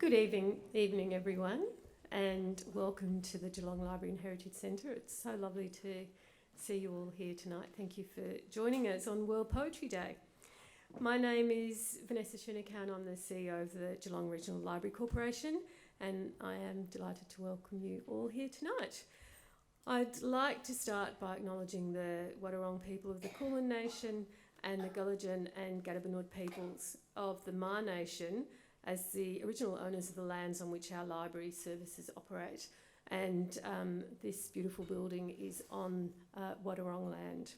Good evening everyone, and welcome to the Geelong Library and Heritage Centre. It's so lovely to see you all here tonight. Thank you for joining us on World Poetry Day. My name is Vanessa Schoenekow. I'm the CEO of the Geelong Regional Library Corporation, and I am delighted to welcome you all here tonight. I'd like to start by acknowledging the Wadawurrung people of the Kulin Nation and the Gulidjan and Gadabanud peoples of the Maar Nation as the original owners of the lands on which our library services operate. And this beautiful building is on Wadawurrung land.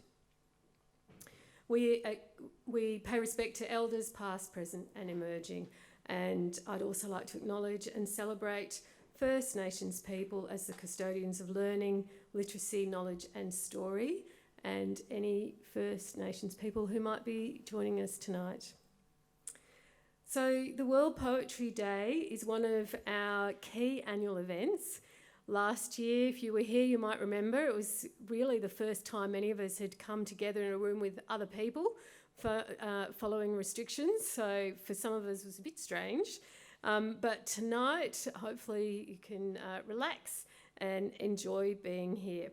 We pay respect to elders past, present and emerging, and I'd also like to acknowledge and celebrate First Nations people as the custodians of learning, literacy, knowledge and story, and any First Nations people who might be joining us tonight. So the World Poetry Day is one of our key annual events. Last year, if you were here, you might remember, it was really the first time many of us had come together in a room with other people for following restrictions. So for some of us it was a bit strange. But tonight, hopefully you can relax and enjoy being here.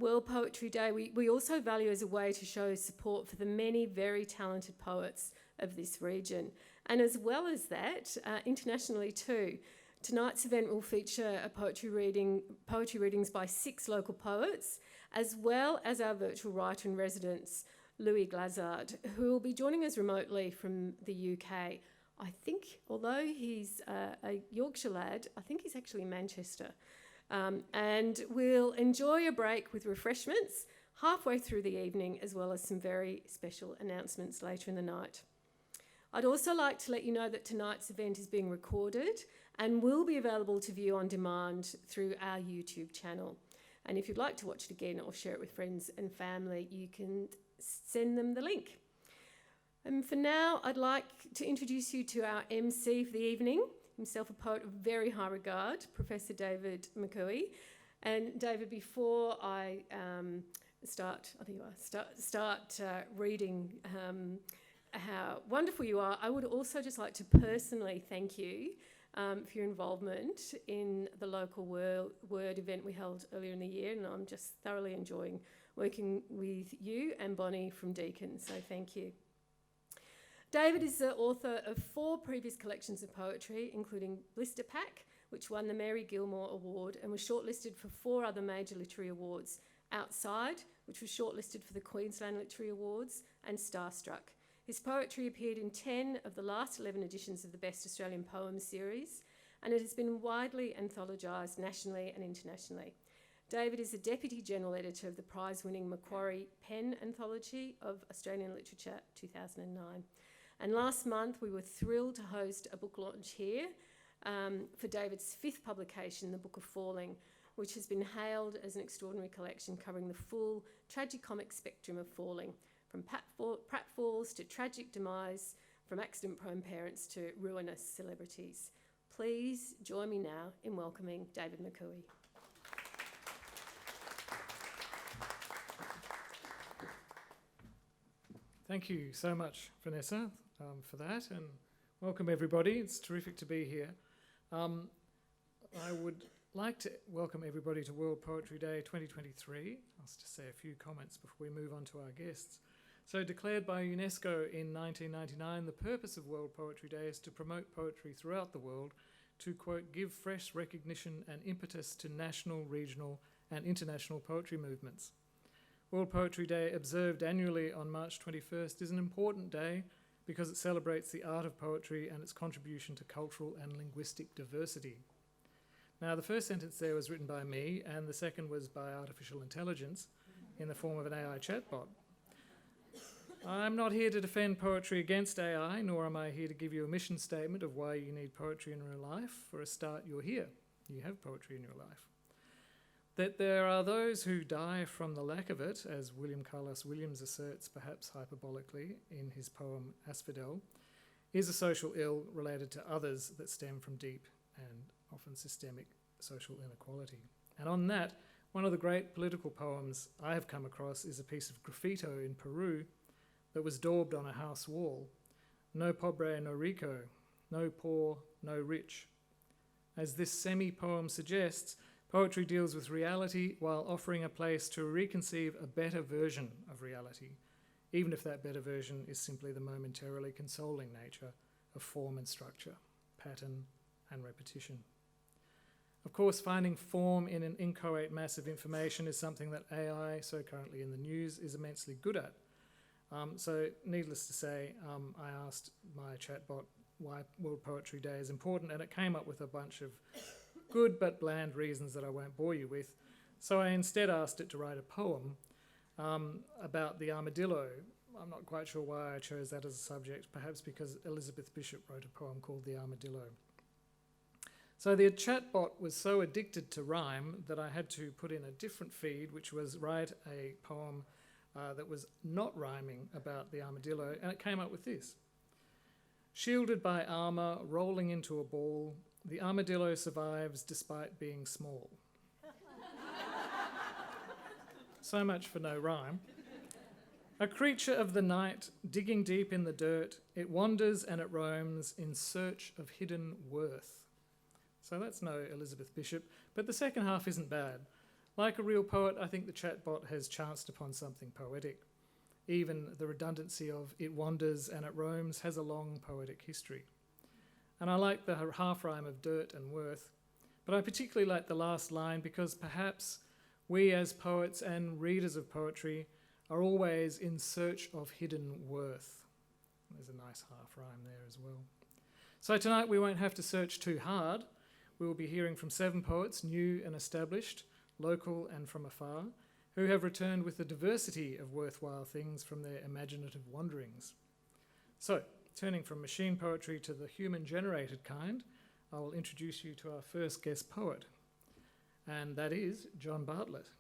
World Poetry Day, we also value as a way to show support for the many very talented poets of this region. And as well as that, internationally too. Tonight's event will feature a poetry readings by 6 local poets, as well as our virtual writer-in-residence, Louis Glazard, who will be joining us remotely from the UK. I think, although he's a Yorkshire lad, I think he's actually in Manchester. And we'll enjoy a break with refreshments halfway through the evening, as well as some very special announcements later in the night. I'd also like to let you know that tonight's event is being recorded and will be available to view on demand through our YouTube channel. And if you'd like to watch it again or share it with friends and family, you can send them the link. And for now, I'd like to introduce you to our MC for the evening, himself a poet of very high regard, Professor David McCooey. And David, before I start reading how wonderful you are, I would also just like to personally thank you for your involvement in the local Word event we held earlier in the year, and I'm just thoroughly enjoying working with you and Bonnie from Deakin, so thank you. David is the author of 4 previous collections of poetry, including Blister Pack, which won the Mary Gilmore Award and was shortlisted for 4 other major literary awards, Outside, which was shortlisted for the Queensland Literary Awards, and Starstruck. His poetry appeared in 10 of the last 11 editions of the Best Australian Poems series, and it has been widely anthologised nationally and internationally. David is the Deputy General Editor of the prize-winning Macquarie Pen Anthology of Australian Literature 2009. And last month we were thrilled to host a book launch here for David's 5th publication, The Book of Falling, which has been hailed as an extraordinary collection covering the full tragicomic spectrum of falling, from pratfalls to tragic demise, from accident-prone parents to ruinous celebrities. Please join me now in welcoming David McCooey. Thank you so much, Vanessa, for that, and welcome everybody. It's terrific to be here. I would like to welcome everybody to World Poetry Day 2023. I'll just say a few comments before we move on to our guests. So, declared by UNESCO in 1999, the purpose of World Poetry Day is to promote poetry throughout the world, to, quote, give fresh recognition and impetus to national, regional and international poetry movements. World Poetry Day, observed annually on March 21st, is an important day because it celebrates the art of poetry and its contribution to cultural and linguistic diversity. Now, the first sentence there was written by me, and the second was by artificial intelligence in the form of an AI chatbot. I'm not here to defend poetry against AI, nor am I here to give you a mission statement of why you need poetry in real life. For a start, you're here. You have poetry in your life. That there are those who die from the lack of it, as William Carlos Williams asserts, perhaps hyperbolically, in his poem Asphodel, is a social ill related to others that stem from deep and often systemic social inequality. And on that, one of the great political poems I have come across is a piece of graffito in Peru that was daubed on a house wall. No pobre, no rico. no poor, no rich. As this semi-poem suggests, poetry deals with reality while offering a place to reconceive a better version of reality, even if that better version is simply the momentarily consoling nature of form and structure, pattern and repetition. Of course, finding form in an inchoate mass of information is something that AI, so currently in the news, is immensely good at. So needless to say, I asked my chatbot why World Poetry Day is important, and it came up with a bunch of good but bland reasons that I won't bore you with. So I instead asked it to write a poem about the armadillo. I'm not quite sure why I chose that as a subject, perhaps because Elizabeth Bishop wrote a poem called The Armadillo. So the chatbot was so addicted to rhyme that I had to put in a different feed, which was write a poem that was not rhyming about the armadillo, and it came up with this. Shielded by armour, rolling into a ball, the armadillo survives despite being small. So much for no rhyme. A creature of the night, digging deep in the dirt, it wanders and it roams in search of hidden worth. So that's no Elizabeth Bishop, but the second half isn't bad. Like a real poet, I think the chatbot has chanced upon something poetic. Even the redundancy of it wanders and it roams has a long poetic history. And I like the half rhyme of dirt and worth, but I particularly like the last line because perhaps we as poets and readers of poetry are always in search of hidden worth. There's a nice half rhyme there as well. So tonight we won't have to search too hard. We will be hearing from 7 poets, new and established, local and from afar, who have returned with a diversity of worthwhile things from their imaginative wanderings. So, turning from machine poetry to the human-generated kind, I will introduce you to our first guest poet, and that is John Bartlett.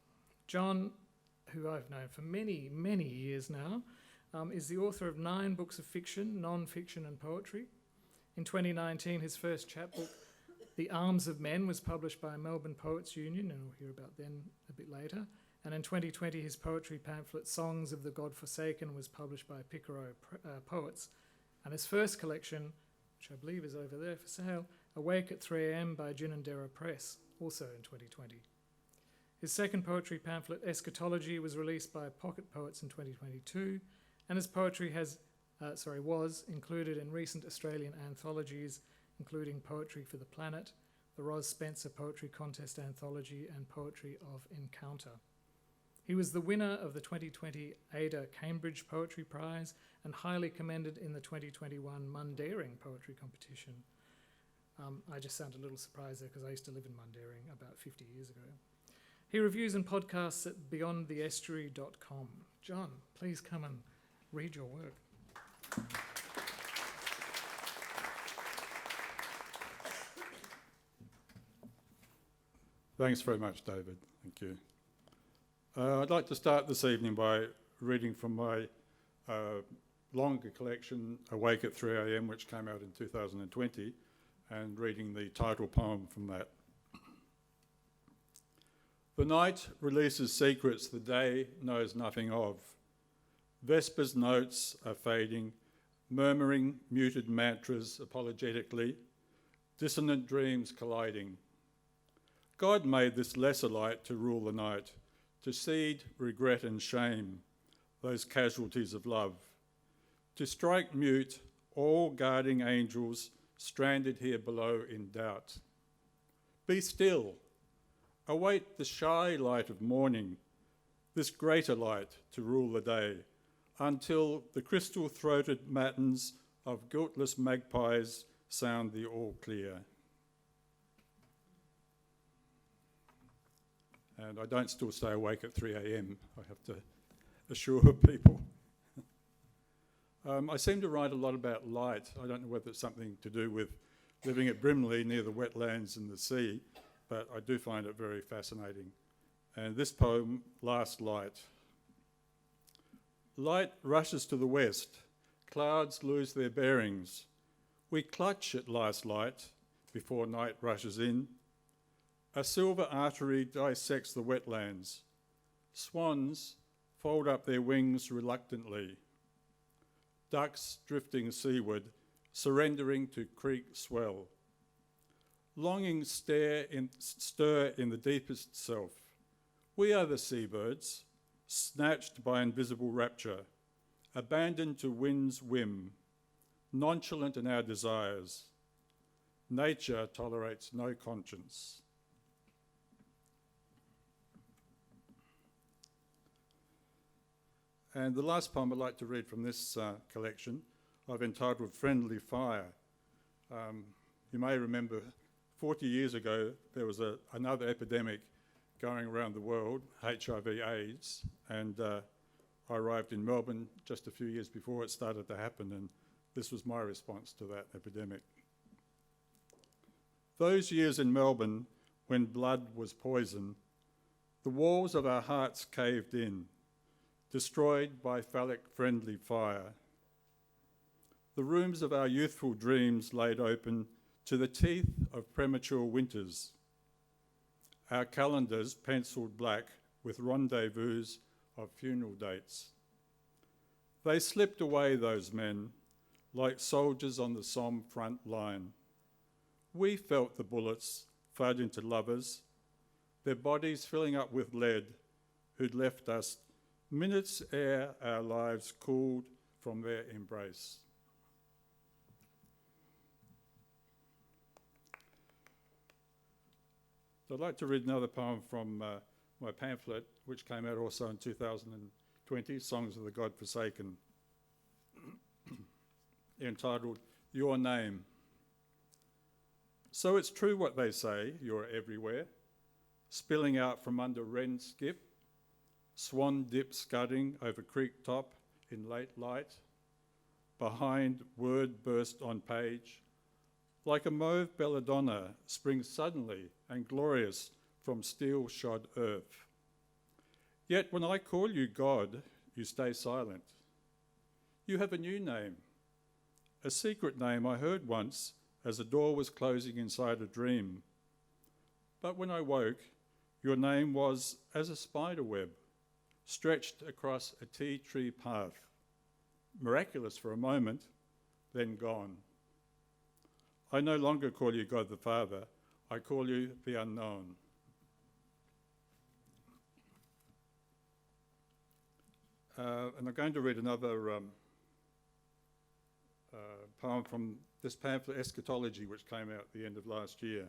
John, who I've known for many, many years now, is the author of 9 books of fiction, non-fiction and poetry. In 2019, his first chapbook, The Arms of Men, was published by Melbourne Poets Union, and we'll hear about them a bit later. And in 2020, his poetry pamphlet, Songs of the God-Forsaken, was published by Picaro Poets. And his first collection, which I believe is over there for sale, Awake at 3 a.m. by Ginninderra Press, also in 2020. His second poetry pamphlet, Eschatology, was released by Pocket Poets in 2022, and his poetry was included in recent Australian anthologies, including Poetry for the Planet, the Ros Spencer Poetry Contest Anthology, and Poetry of Encounter. He was the winner of the 2020 Ada Cambridge Poetry Prize and highly commended in the 2021 Mundaring Poetry Competition. I just sound a little surprised there because I used to live in Mundaring about 50 years ago. He reviews and podcasts at beyondtheestuary.com. John, please come and read your work. Thanks very much, David. Thank you. I'd like to start this evening by reading from my longer collection, Awake at 3 a.m., which came out in 2020, and reading the title poem from that. The night releases secrets the day knows nothing of. Vesper's notes are fading, murmuring muted mantras apologetically, dissonant dreams colliding. God made this lesser light to rule the night, to seed regret and shame, those casualties of love, to strike mute all guarding angels stranded here below in doubt. Be still, await the shy light of morning, this greater light to rule the day, until the crystal-throated matins of guiltless magpies sound the all clear. And I don't still stay awake at 3 a.m, I have to assure people. I seem to write a lot about light. I don't know whether it's something to do with living at Brimley near the wetlands and the sea, but I do find it very fascinating. And this poem, Last Light. Light rushes to the west. Clouds lose their bearings. We clutch at last light before night rushes in. A silver artery dissects the wetlands. Swans fold up their wings reluctantly. Ducks drifting seaward surrendering to creek swell. Longing stir in the deepest self. We are the seabirds, snatched by invisible rapture, abandoned to wind's whim, nonchalant in our desires. Nature tolerates no conscience. And the last poem I'd like to read from this collection, I've entitled Friendly Fire. You may remember 40 years ago there was another epidemic going around the world, HIV/AIDS, and I arrived in Melbourne just a few years before it started to happen, and this was my response to that epidemic. Those years in Melbourne when blood was poison, the walls of our hearts caved in, destroyed by phallic-friendly fire. The rooms of our youthful dreams laid open to the teeth of premature winters. Our calendars penciled black with rendezvous of funeral dates. They slipped away, those men, like soldiers on the Somme front line. We felt the bullets thud into lovers, their bodies filling up with lead, who'd left us minutes ere our lives cooled from their embrace. So I'd like to read another poem from my pamphlet, which came out also in 2020, Songs of the God-Forsaken, entitled Your Name. So it's true what they say, you're everywhere, spilling out from under wren skip, swan dip scudding over creek top in late light, behind word burst on page, like a mauve belladonna springs suddenly and glorious from steel-shod earth. Yet when I call you God, you stay silent. You have a new name, a secret name I heard once as a door was closing inside a dream. But when I woke, your name was as a spider web, stretched across a tea tree path, miraculous for a moment, then gone. I no longer call you God the Father, I call you the unknown. And I'm going to read another poem from this pamphlet, Eschatology, which came out at the end of last year.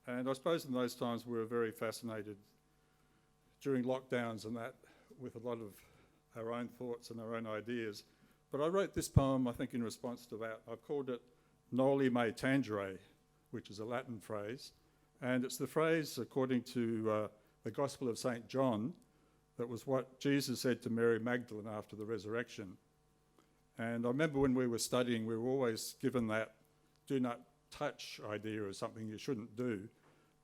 And I suppose in those times we were very fascinated during lockdowns and that with a lot of our own thoughts and our own ideas. But I wrote this poem, I think, in response to that. I've called it Noli me tangere, which is a Latin phrase. And it's the phrase, according to the Gospel of St. John, that was what Jesus said to Mary Magdalene after the resurrection. And I remember when we were studying, we were always given that do not touch idea as something you shouldn't do.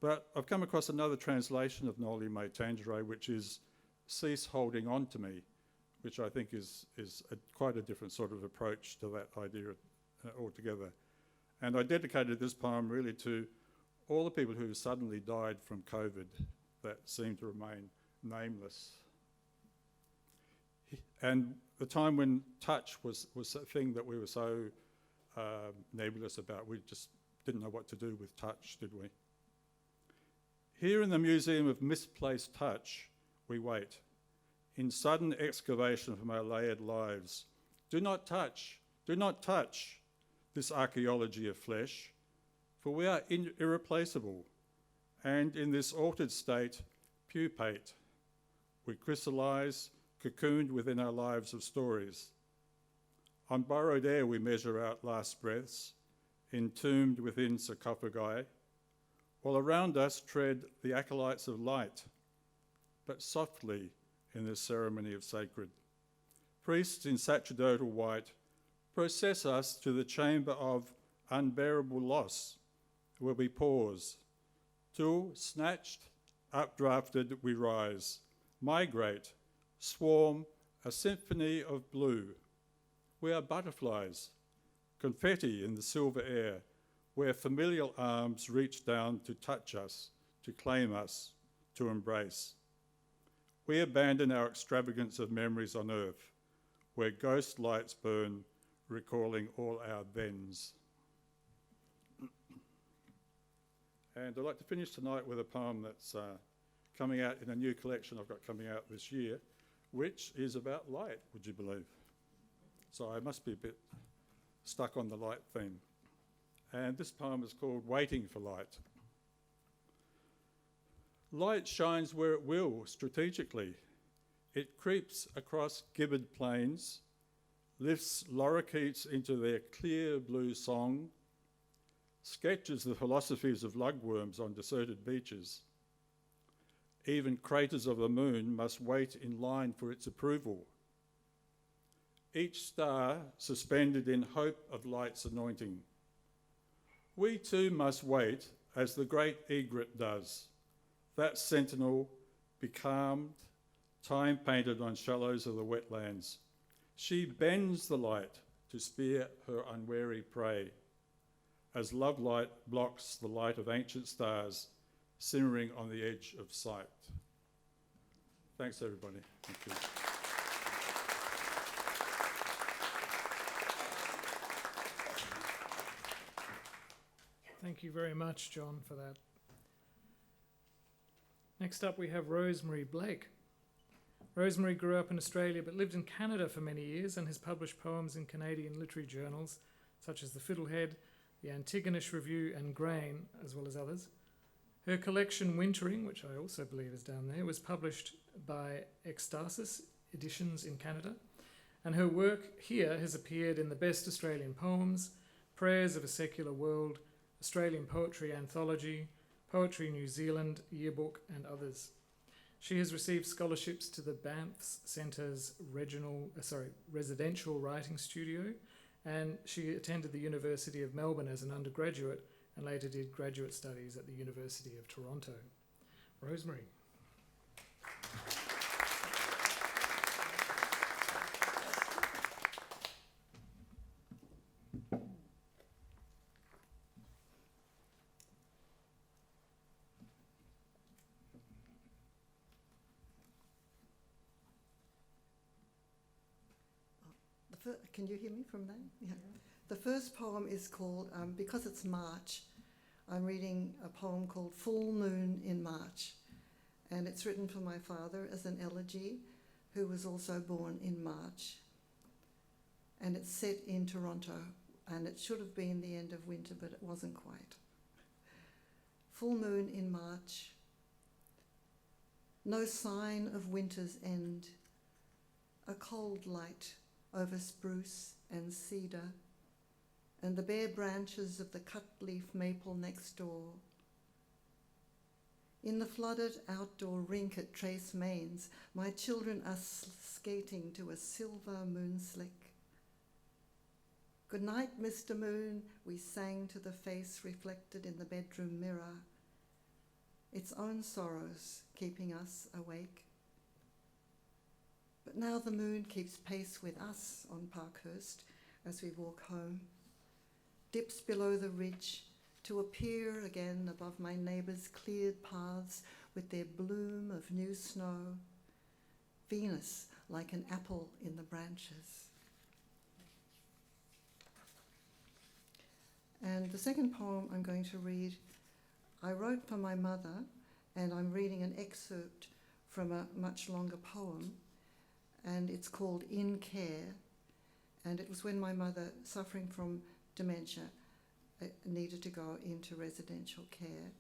But I've come across another translation of Noli me tangere, which is cease holding on to me, which I think is quite a different sort of approach to that idea altogether. And I dedicated this poem really to all the people who suddenly died from COVID that seem to remain nameless. And the time when touch was a thing that we were so nebulous about, we just didn't know what to do with touch, did we? Here in the Museum of Misplaced Touch, we wait, in sudden excavation from our layered lives. Do not touch this archaeology of flesh, for we are irreplaceable, and in this altered state, pupate. We crystallise, cocooned within our lives of stories. On borrowed air we measure out last breaths, entombed within sarcophagi, while around us tread the acolytes of light, but softly in this ceremony of sacred. Priests in sacerdotal white process us to the chamber of unbearable loss, where we pause, till, snatched, updrafted, we rise, migrate, swarm, a symphony of blue. We are butterflies, confetti in the silver air, where familial arms reach down to touch us, to claim us, to embrace. We abandon our extravagance of memories on earth, where ghost lights burn, recalling all our thens. And I'd like to finish tonight with a poem that's coming out in a new collection I've got coming out this year, which is about light, would you believe? So I must be a bit stuck on the light theme. And this poem is called Waiting for Light. Light shines where it will, strategically. It creeps across gibbered plains, lifts lorikeets into their clear blue song, sketches the philosophies of lugworms on deserted beaches. Even craters of the moon must wait in line for its approval. Each star suspended in hope of light's anointing. We too must wait as the great egret does, that sentinel becalmed, time painted on shallows of the wetlands. She bends the light to spear her unwary prey, as love light blocks the light of ancient stars simmering on the edge of sight. Thanks, everybody. Thank you. Thank you very much, John, for that. Next up, we have Rosemary Blake. Rosemary grew up in Australia but lived in Canada for many years and has published poems in Canadian literary journals such as The Fiddlehead, The Antigonish Review and Grain, as well as others. Her collection Wintering, which I also believe is down there, was published by Ecstasis Editions in Canada, and her work here has appeared in the Best Australian Poems, Prayers of a Secular World, Australian Poetry Anthology, Poetry New Zealand Yearbook, and others. She has received scholarships to the Banff Centre's residential writing studio, and she attended the University of Melbourne as an undergraduate and later did graduate studies at the University of Toronto. Rosemary. Can you hear me from there? Yeah. The first poem is called, because it's March, I'm reading a poem called Full Moon in March. And it's written for my father as an elegy, who was also born in March. And it's set in Toronto, and it should have been the end of winter, but it wasn't quite. Full moon in March. No sign of winter's end. A cold light over spruce and cedar, and the bare branches of the cut-leaf maple next door. In the flooded outdoor rink at Trace Mains, my children are skating to a silver moon slick. Good night, Mr. Moon, we sang to the face reflected in the bedroom mirror, its own sorrows keeping us awake. But now the moon keeps pace with us on Parkhurst as we walk home, dips below the ridge to appear again above my neighbours' cleared paths with their bloom of new snow, Venus like an apple in the branches. And the second poem I'm going to read, I wrote for my mother, and I'm reading an excerpt from a much longer poem, and it's called In Care, and it was when my mother, suffering from dementia, needed to go into residential care,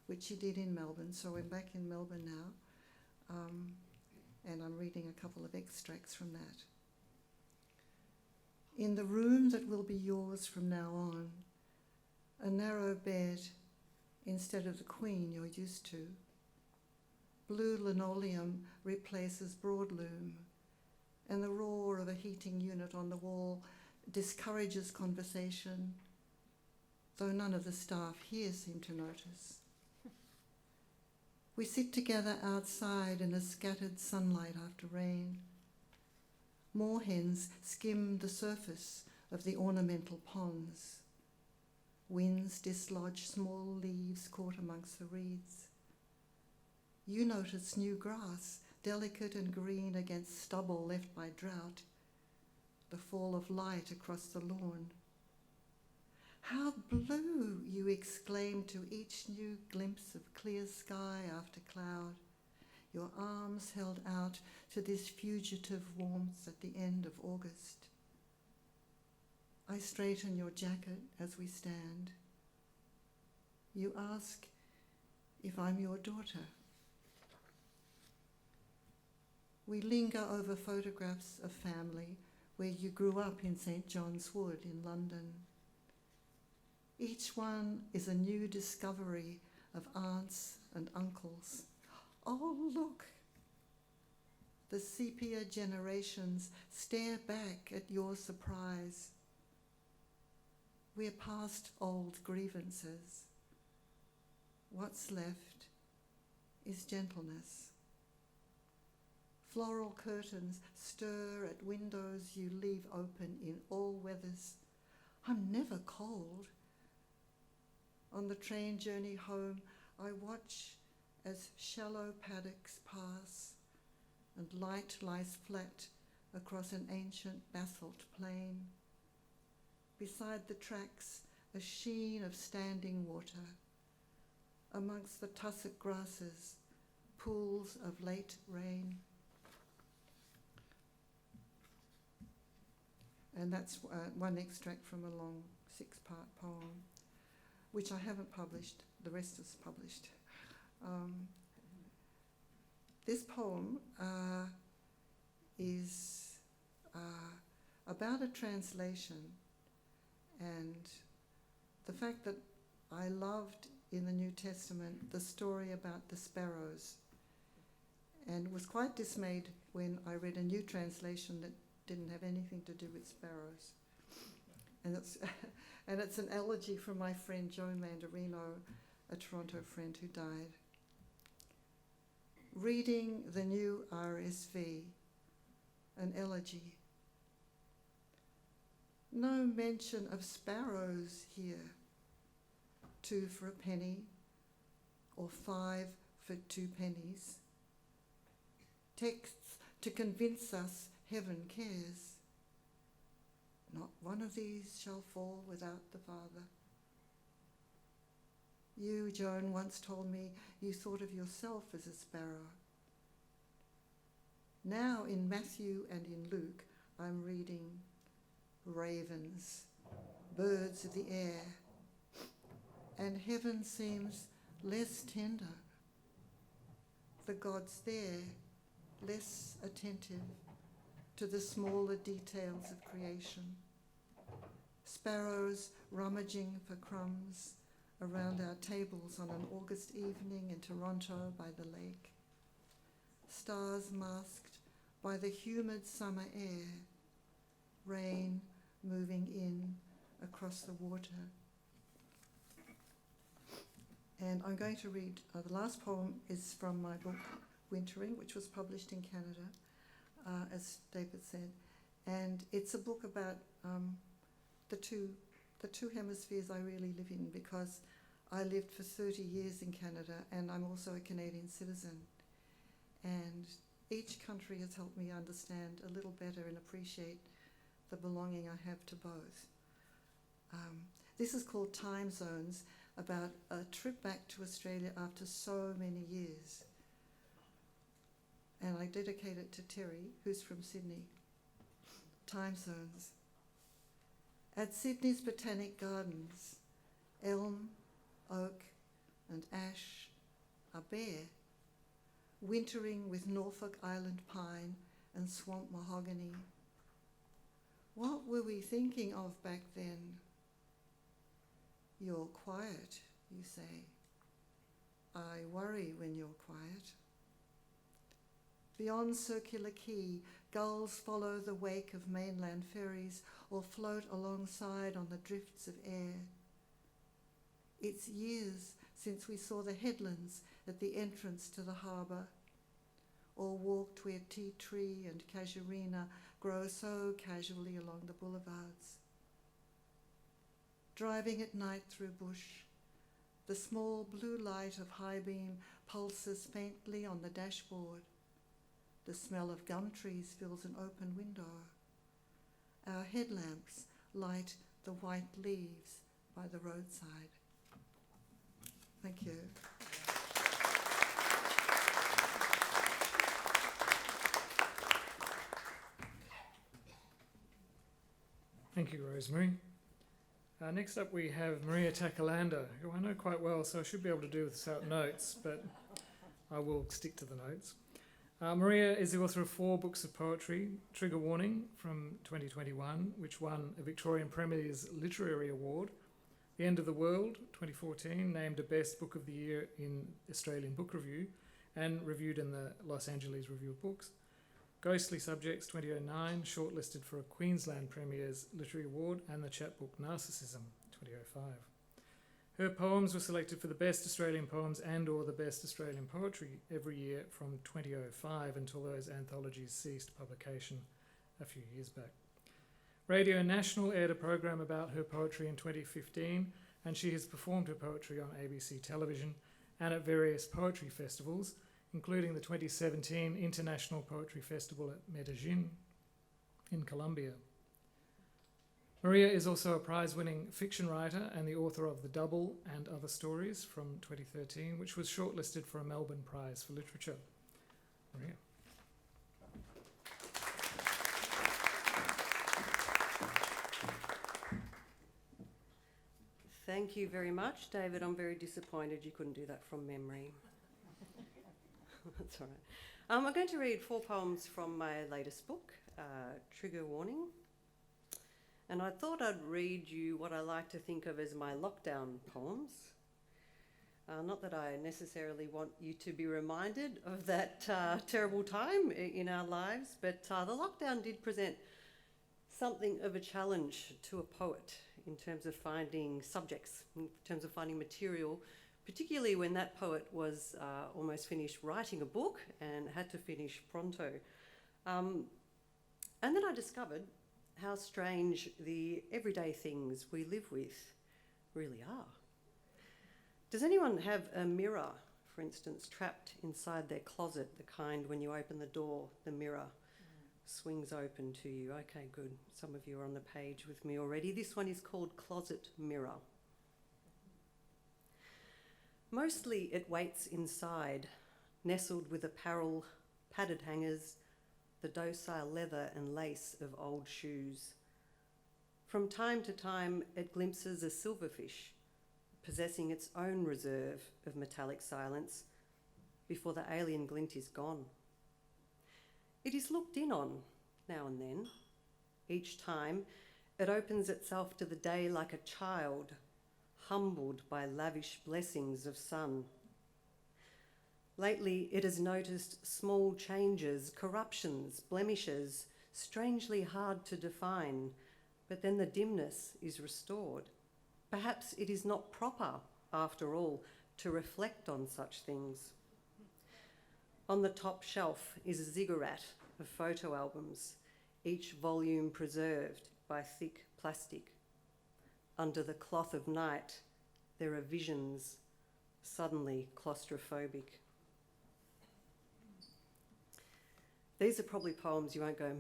which she did in Melbourne, so I'm back in Melbourne now, and I'm reading a couple of extracts from that. In the room that will be yours from now on, a narrow bed instead of the queen you're used to. Blue linoleum replaces broadloom, and the roar of a heating unit on the wall discourages conversation, though none of the staff here seem to notice. We sit together outside in the scattered sunlight after rain. Moorhens skim the surface of the ornamental ponds. Winds dislodge small leaves caught amongst the reeds. You notice new grass, delicate and green against stubble left by drought. the fall of light across the lawn. How blue, you exclaim to each new glimpse of clear sky after cloud, your arms held out to this fugitive warmth at the end of August. I straighten your jacket as we stand. You ask if I'm your daughter. We linger over photographs of family where you grew up in St. John's Wood in London. Each one is a new discovery of aunts and uncles. Oh, look! The sepia generations stare back at your surprise. We're past old grievances. What's left is gentleness. Floral curtains stir at windows you leave open in all weathers. I'm never cold. On the train journey home, I watch as shallow paddocks pass and light lies flat across an ancient basalt plain. Beside the tracks, a sheen of standing water. Amongst the tussock grasses, pools of late rain. And that's one extract from a long 6-part poem, which I haven't published. The rest is published. This poem is about a translation and the fact that I loved in the New Testament the story about the sparrows, and was quite dismayed when I read a new translation that didn't have anything to do with sparrows. And it's an elegy from my friend Joe Mandarino, a Toronto friend who died. Reading the new RSV, an elegy. No mention of sparrows here. 2 for a penny, or 5 for 2 pennies. Texts to convince us heaven cares. Not one of these shall fall without the Father. You, Joan, once told me you thought of yourself as a sparrow. Now in Matthew and in Luke, I'm reading ravens, birds of the air, and heaven seems less tender. The gods there less attentive to the smaller details of creation. Sparrows rummaging for crumbs around our tables on an August evening in Toronto by the lake. Stars masked by the humid summer air. Rain moving in across the water. And I'm going to read, the last poem is from my book, Wintering, which was published in Canada, as David said. And it's a book about the two hemispheres I really live in, because I lived for 30 years in Canada and I'm also a Canadian citizen. And each country has helped me understand a little better and appreciate the belonging I have to both. This is called Time Zones, about a trip back to Australia after so many years. And I dedicate it to Terry, who's from Sydney. Time Zones. At Sydney's Botanic Gardens, elm, oak and ash are bare, wintering with Norfolk Island pine and swamp mahogany. What were we thinking of back then? You're quiet, you say. I worry when you're quiet. Beyond Circular Quay, gulls follow the wake of mainland ferries or float alongside on the drifts of air. It's years since we saw the headlands at the entrance to the harbour, or walked where tea tree and casuarina grow so casually along the boulevards. Driving at night through bush, the small blue light of high beam pulses faintly on the dashboard. The smell of gum trees fills an open window. our headlamps light the white leaves by the roadside. Thank you. Thank you, Rosemary. Next up we have Maria Takolander, who I know quite well, so I should be able to do without notes, but I will stick to the notes. Maria is the author of 4 books of poetry: Trigger Warning from 2021, which won a Victorian Premier's Literary Award; The End of the World 2014, named a Best Book of the Year in Australian Book Review and reviewed in the Los Angeles Review of Books; Ghostly Subjects 2009, shortlisted for a Queensland Premier's Literary Award, and the chapbook Narcissism 2005. Her poems were selected for the Best Australian Poems and or the Best Australian Poetry every year from 2005 until those anthologies ceased publication a few years back. Radio National aired a program about her poetry in 2015, and she has performed her poetry on ABC television and at various poetry festivals, including the 2017 International Poetry Festival at Medellin in Colombia. Maria is also a prize-winning fiction writer and the author of The Double and Other Stories from 2013, which was shortlisted for a Melbourne Prize for Literature. Maria. Thank you very much, David. I'm very disappointed you couldn't do that from memory. That's all right. I'm going to read 4 poems from my latest book, Trigger Warning. And I thought I'd read you what I like to think of as my lockdown poems. Not that I necessarily want you to be reminded of that terrible time in our lives, but the lockdown did present something of a challenge to a poet in terms of finding subjects, in terms of finding material, particularly when that poet was almost finished writing a book and had to finish pronto. And then I discovered how strange the everyday things we live with really are. Does anyone have a mirror, for instance, trapped inside their closet, the kind when you open the door, the mirror swings open to you? Okay, good. Some of you are on the page with me already. This one is called Closet Mirror. Mostly it waits inside, nestled with apparel, padded hangers, the docile leather and lace of old shoes. From time to time, it glimpses a silverfish, possessing its own reserve of metallic silence, before the alien glint is gone. It is looked in on, now and then. Each time, it opens itself to the day like a child, humbled by lavish blessings of sun. Lately, it has noticed small changes, corruptions, blemishes, strangely hard to define, but then the dimness is restored. Perhaps it is not proper, after all, to reflect on such things. On the top shelf is a ziggurat of photo albums, each volume preserved by thick plastic. Under the cloth of night, there are visions, suddenly claustrophobic. These are probably poems you won't go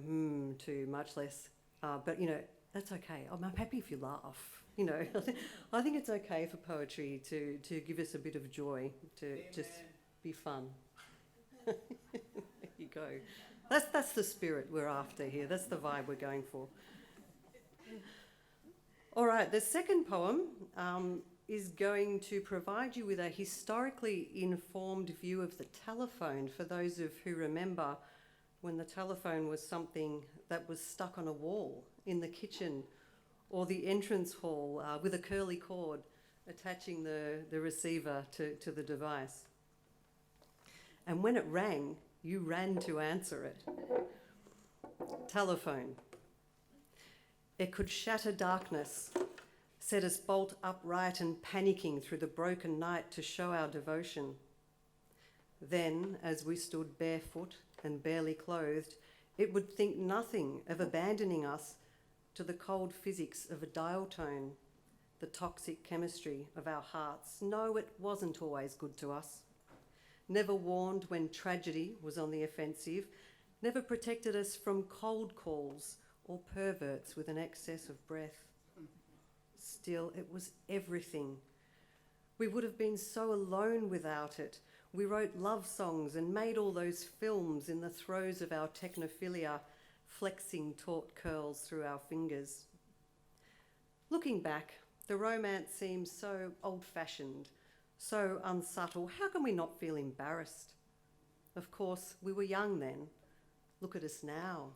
to, much less, but you know, that's okay. I'm happy if you laugh. You know, I think it's okay for poetry to give us a bit of joy, to just be fun. There you go. That's the spirit we're after here. That's the vibe we're going for. All right, the second poem is going to provide you with a historically informed view of the telephone, for those of who remember when the telephone was something that was stuck on a wall in the kitchen or the entrance hall with a curly cord attaching the receiver to the device. And when it rang, you ran to answer it. Telephone. It could shatter darkness, set us bolt upright and panicking through the broken night to show our devotion. Then, as we stood barefoot and barely clothed, it would think nothing of abandoning us to the cold physics of a dial tone, the toxic chemistry of our hearts. No, it wasn't always good to us. Never warned when tragedy was on the offensive, never protected us from cold calls or perverts with an excess of breath. Still, it was everything. We would have been so alone without it. We wrote love songs and made all those films in the throes of our technophilia, flexing taut curls through our fingers. Looking back, the romance seems so old-fashioned, so unsubtle. How can we not feel embarrassed? Of course, we were young then. Look at us now,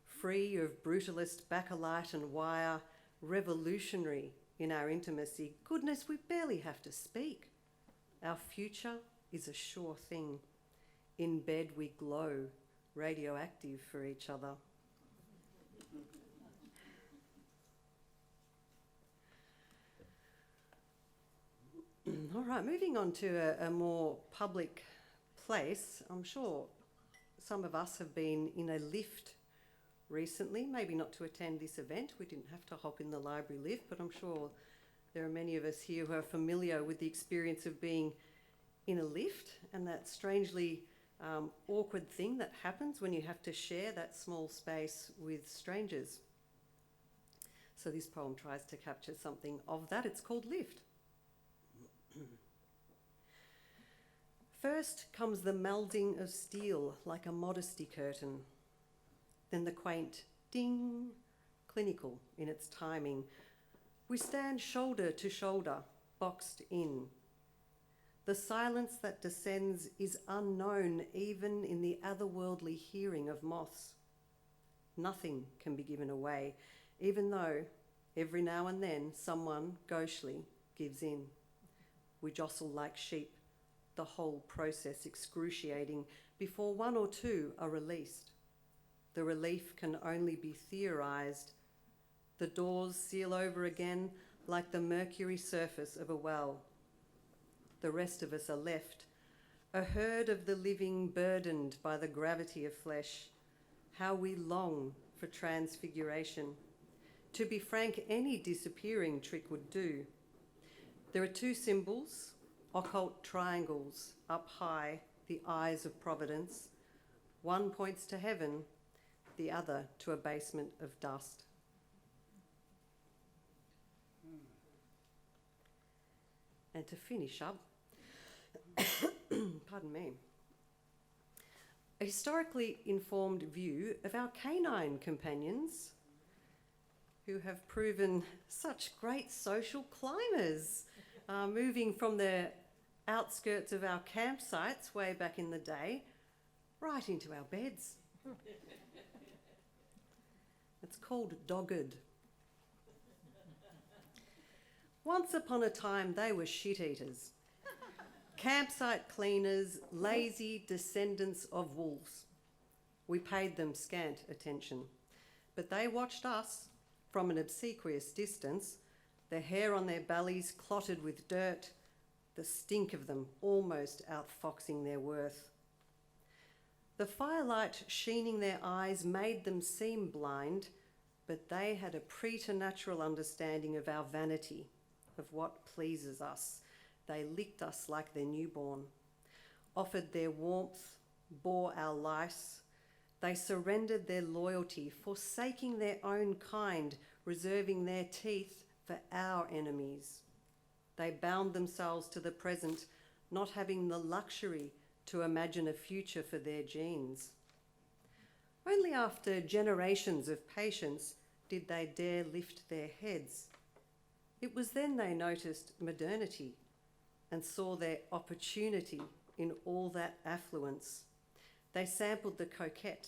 free of brutalist bakelite and wire, revolutionary in our intimacy. Goodness, we barely have to speak. Our future is a sure thing. In bed we glow, radioactive for each other. All right, moving on to a more public place. I'm sure some of us have been in a lift recently, maybe not to attend this event. We didn't have to hop in the library lift, but I'm sure there are many of us here who are familiar with the experience of being in a lift and that strangely awkward thing that happens when you have to share that small space with strangers. So this poem tries to capture something of that. It's called Lift. First comes the melding of steel like a modesty curtain. Then the quaint ding, clinical in its timing. We stand shoulder to shoulder, boxed in. The silence that descends is unknown even in the otherworldly hearing of moths. Nothing can be given away, even though every now and then someone gauchely gives in. We jostle like sheep, the whole process excruciating before one or two are released. The relief can only be theorised. The doors seal over again like the mercury surface of a well. The rest of us are left, a herd of the living burdened by the gravity of flesh. How we long for transfiguration. To be frank, any disappearing trick would do. There are two symbols, occult triangles, up high, the eyes of providence. One points to heaven, the other to a basement of dust. And to finish up, pardon me, a historically informed view of our canine companions who have proven such great social climbers, moving from the outskirts of our campsites way back in the day right into our beds. It's called dogged. Once upon a time, they were shit eaters. Campsite cleaners, lazy descendants of wolves. We paid them scant attention, but they watched us from an obsequious distance, the hair on their bellies clotted with dirt, the stink of them almost outfoxing their worth. The firelight sheening their eyes made them seem blind, but they had a preternatural understanding of our vanity, of what pleases us. They licked us like their newborn, offered their warmth, bore our lice. They surrendered their loyalty, forsaking their own kind, reserving their teeth for our enemies. They bound themselves to the present, not having the luxury to imagine a future for their genes. Only after generations of patience did they dare lift their heads. It was then they noticed modernity and saw their opportunity in all that affluence. They sampled the coquette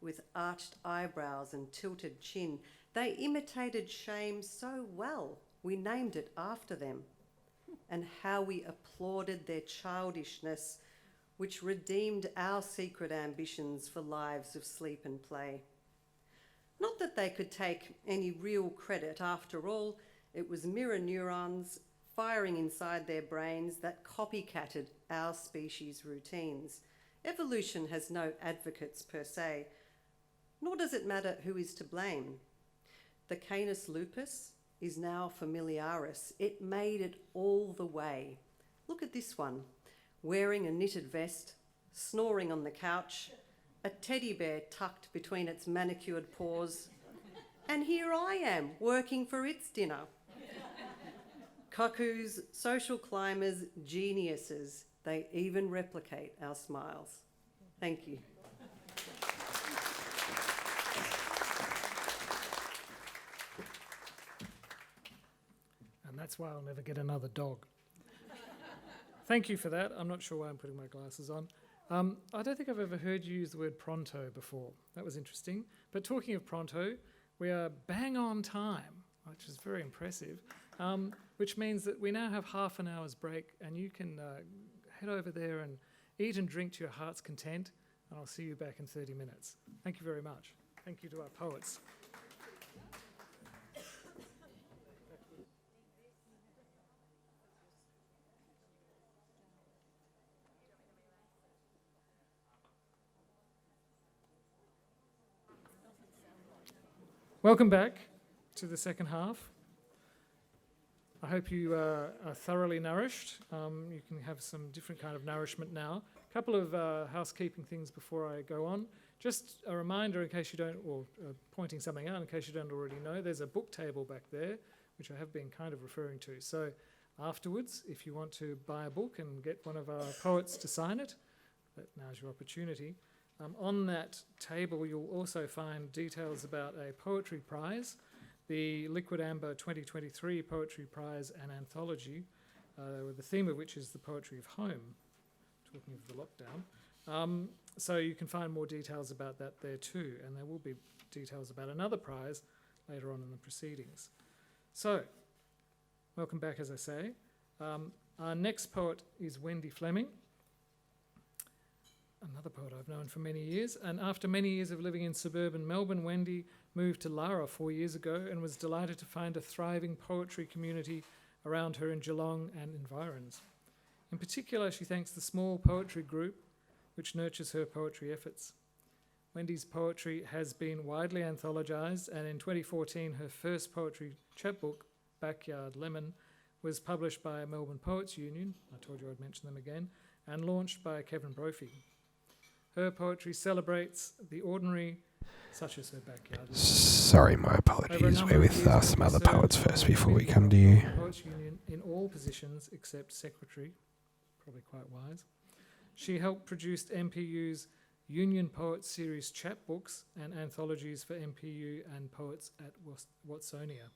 with arched eyebrows and tilted chin. They imitated shame so well, we named it after them. And how we applauded their childishness, which redeemed our secret ambitions for lives of sleep and play. Not that they could take any real credit. After all, it was mirror neurons firing inside their brains that copycatted our species' routines. Evolution has no advocates per se, nor does it matter who is to blame. The Canis lupus is now familiaris. It made it all the way. Look at this one, wearing a knitted vest, snoring on the couch, a teddy bear tucked between its manicured paws, And here I am, working for its dinner. Cuckoos, social climbers, geniuses, they even replicate our smiles. Thank you. And that's why I'll never get another dog. Thank you for that. I'm not sure why I'm putting my glasses on. I don't think I've ever heard you use the word pronto before. That was interesting. But talking of pronto, we are bang on time, which is very impressive, which means that we now have half an hour's break and you can head over there and eat and drink to your heart's content, and I'll see you back in 30 minutes. Thank you very much. Thank you to our poets. Welcome back to the second half. I hope you are thoroughly nourished. You can have some different kind of nourishment now. A couple of housekeeping things before I go on. Just a reminder in case you don't, or pointing something out in case you don't already know, there's a book table back there, which I have been kind of referring to. So afterwards, if you want to buy a book and get one of our poets to sign it, now's your opportunity. On that table, you'll also find details about a poetry prize, the Liquid Amber 2023 Poetry Prize and Anthology, the theme of which is the poetry of home, talking of the lockdown. So you can find more details about that there too, and there will be details about another prize later on in the proceedings. So, welcome back, as I say. Our next poet is Wendy Fleming, another poet I've known for many years, and after many years of living in suburban Melbourne, Wendy moved to Lara 4 years ago and was delighted to find a thriving poetry community around her in Geelong and environs. In particular, she thanks the small poetry group which nurtures her poetry efforts. Wendy's poetry has been widely anthologised, and in 2014 her first poetry chapbook, Backyard Lemon, was published by Melbourne Poets Union, I told you I'd mention them again, and launched by Kevin Brophy. Her poetry celebrates the ordinary, such as her backyard. Sorry, my apologies. We're with some other poets first before we come to you. Poets Union in all positions except secretary, probably quite wise. She helped produce MPU's Union Poets Series chapbooks and anthologies for MPU and poets at Watsonia,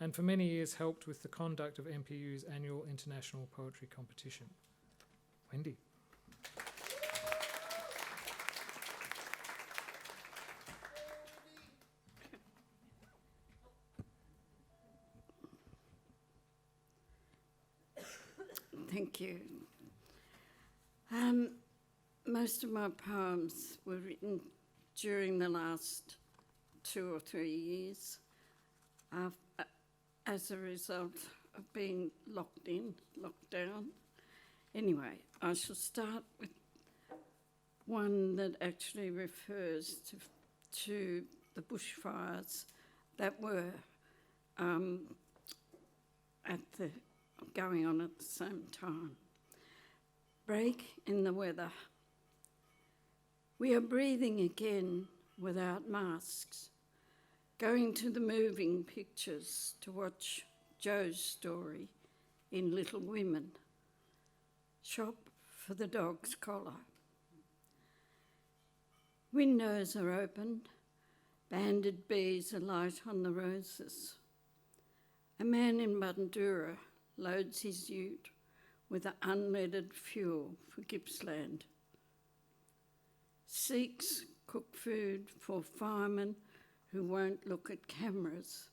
and for many years helped with the conduct of MPU's annual international poetry competition. Wendy. Thank you. Most of my poems were written during the last 2 or 3 years as a result of being locked down. Anyway, I shall start with one that actually refers to the bushfires that were going on at the same time. Break in the weather. We are breathing again without masks, going to the moving pictures to watch Joe's story in Little Women, shop for the dog's collar. Windows are open, banded bees alight on the roses. A man in Bundoora loads his ute with unleaded fuel for Gippsland. Sikhs cook food for firemen who won't look at cameras.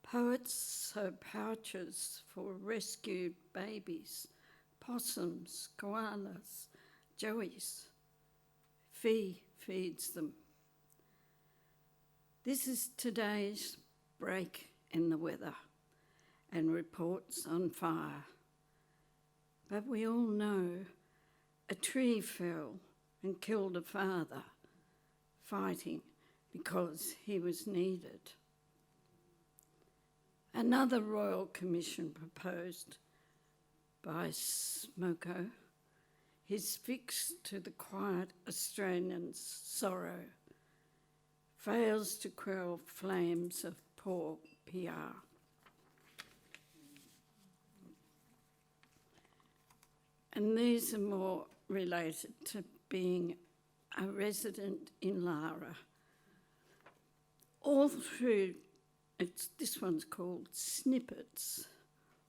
Poets sew pouches for rescued babies, possums, koalas, joeys. Fee feeds them. This is today's break in the weather and reports on fire. But we all know a tree fell and killed a father fighting because he was needed. Another royal commission proposed by Smoko is fixed to the quiet Australian's sorrow. fails to quell flames of poor PR. And these are more related to being a resident in Lara. All through, this one's called Snippets.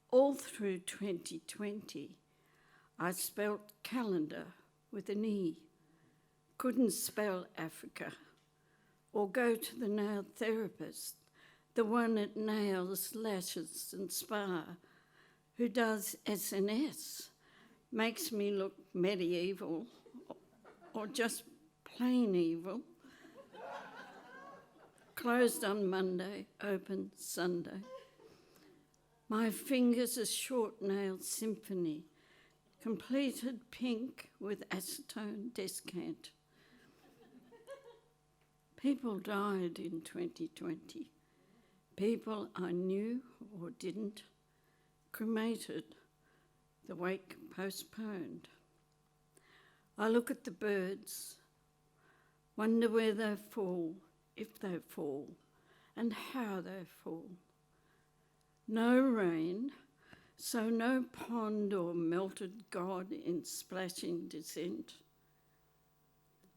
All through 2020, I spelt calendar with an E, couldn't spell Africa, or go to the nail therapist, the one that nails, lashes and spa, who does SNS, makes me look medieval or just plain evil. Closed on Monday, open Sunday. My fingers a short-nailed symphony, completed pink with acetone descant. People died in 2020. People I knew or didn't, cremated, the wake postponed. I look at the birds, wonder where they fall, if they fall, and how they fall. No rain, so no pond or melted god in splashing descent.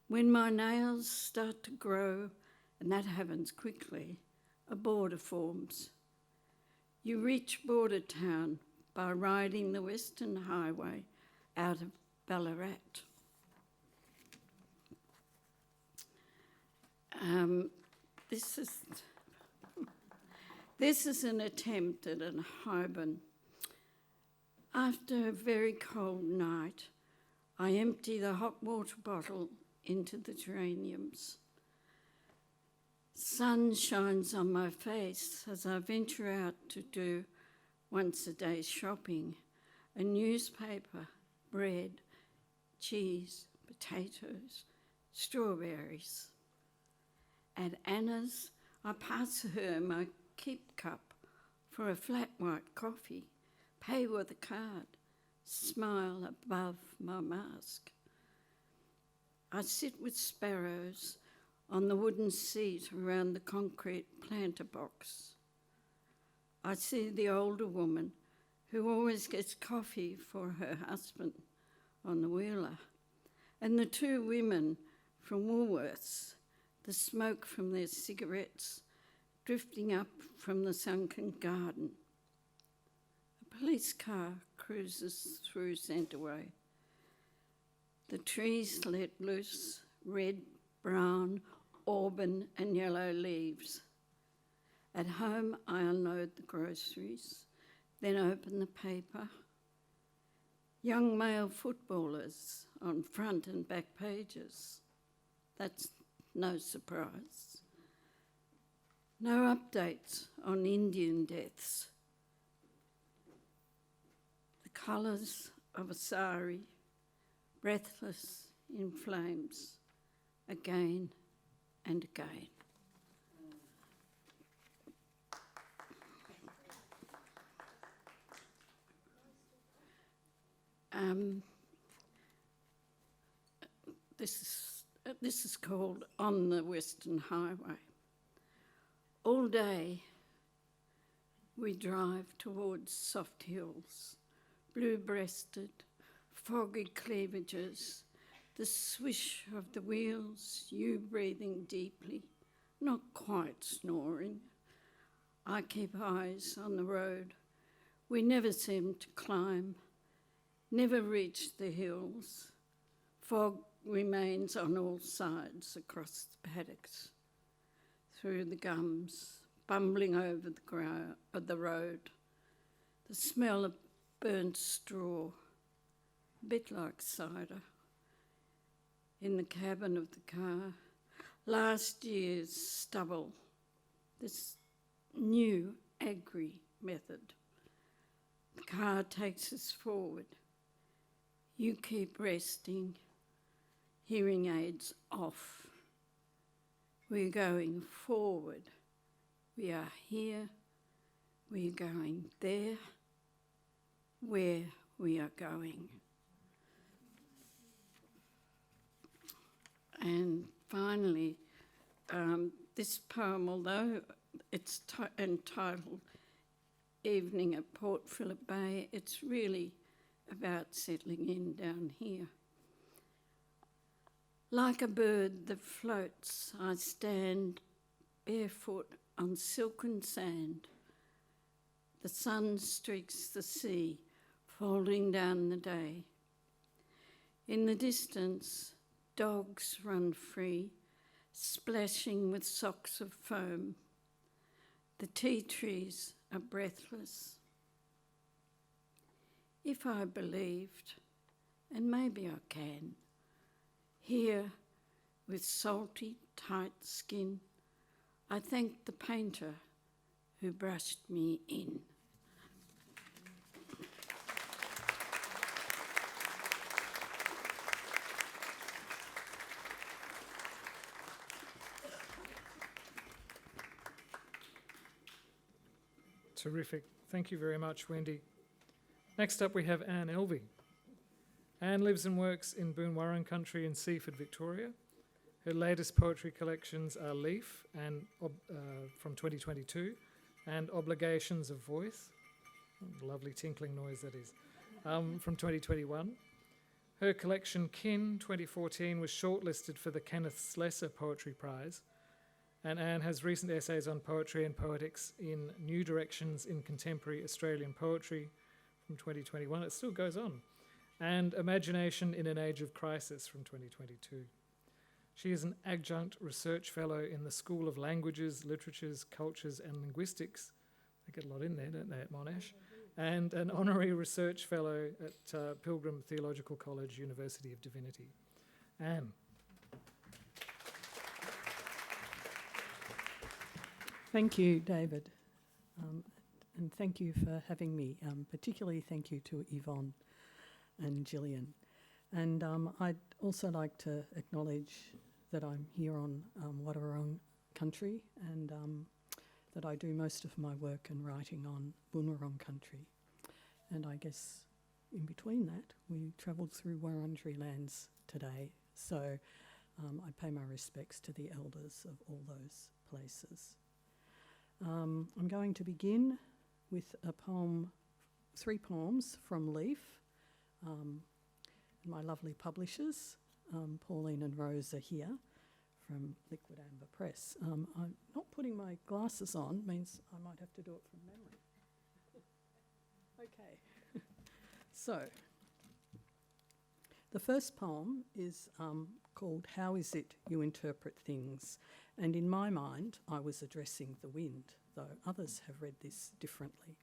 When my nails start to grow, and that happens quickly, a border forms. You reach border town by riding the Western Highway out of Ballarat. This is an attempt at an Hiban. After a very cold night, I empty the hot water bottle into the geraniums. Sun shines on my face as I venture out to do once a day shopping, a newspaper, bread, cheese, potatoes, strawberries. At Anna's, I pass her my keep cup for a flat white coffee, pay with a card, smile above my mask. I sit with sparrows on the wooden seat around the concrete planter box. I see the older woman who always gets coffee for her husband on the wheeler, and the two women from Woolworths, the smoke from their cigarettes drifting up from the sunken garden. A police car cruises through Centreway. The trees let loose red, brown, auburn and yellow leaves. At home, I unload the groceries, then open the paper. Young male footballers on front and back pages. That's no surprise. No updates on Indian deaths. The colours of a sari, breathless in flames, again and again. This is called On the Western Highway. All day we drive towards soft hills, blue-breasted, foggy cleavages, the swish of the wheels, you breathing deeply, not quite snoring. I keep eyes on the road. We never seem to climb, never reach the hills. Fog remains on all sides across the paddocks, through the gums, bumbling over the road. The smell of burnt straw, a bit like cider, in the cabin of the car. Last year's stubble, this new agri method. The car takes us forward. You keep resting, hearing aids off. We're going forward. We are here. We're going there. Where we are going. And finally, this poem, although it's entitled Evening at Port Phillip Bay, it's really about settling in down here. Like a bird that floats, I stand barefoot on silken sand. The sun streaks the sea, folding down the day. In the distance, dogs run free, splashing with socks of foam. The tea trees are breathless. If I believed, and maybe I can, here with salty, tight skin, I thank the painter who brushed me in. Terrific. Thank you very much, Wendy. Next up, we have Anne Elvey. Anne lives and works in Boonwurrung country in Seaford, Victoria. Her latest poetry collections are Leaf and from 2022 and Obligations of Voice, lovely tinkling noise that is, from 2021. Her collection Kin 2014 was shortlisted for the Kenneth Slessor Poetry Prize, and Anne has recent essays on poetry and poetics in New Directions in Contemporary Australian Poetry from 2021. It still goes on. And Imagination in an Age of Crisis from 2022. She is an adjunct research fellow in the School of Languages, Literatures, Cultures and Linguistics. They get a lot in there, don't they, at Monash? And an honorary research fellow at Pilgrim Theological College, University of Divinity. Anne. Thank you, David, and thank you for having me. Particularly thank you to Yvonne and Gillian. And I'd also like to acknowledge that I'm here on Wadawurrung country and that I do most of my work and writing on Boonwurrung country. And I guess in between that, we travelled through Wurundjeri lands today. So I pay my respects to the elders of all those places. I'm going to begin with a poem, 3 poems from Leaf, my lovely publishers, Pauline and Rose are here from Liquid Amber Press. I'm not putting my glasses on, means I might have to do it from memory. Okay, so the first poem is called How Is It You Interpret Things? And in my mind, I was addressing the wind, though others have read this differently.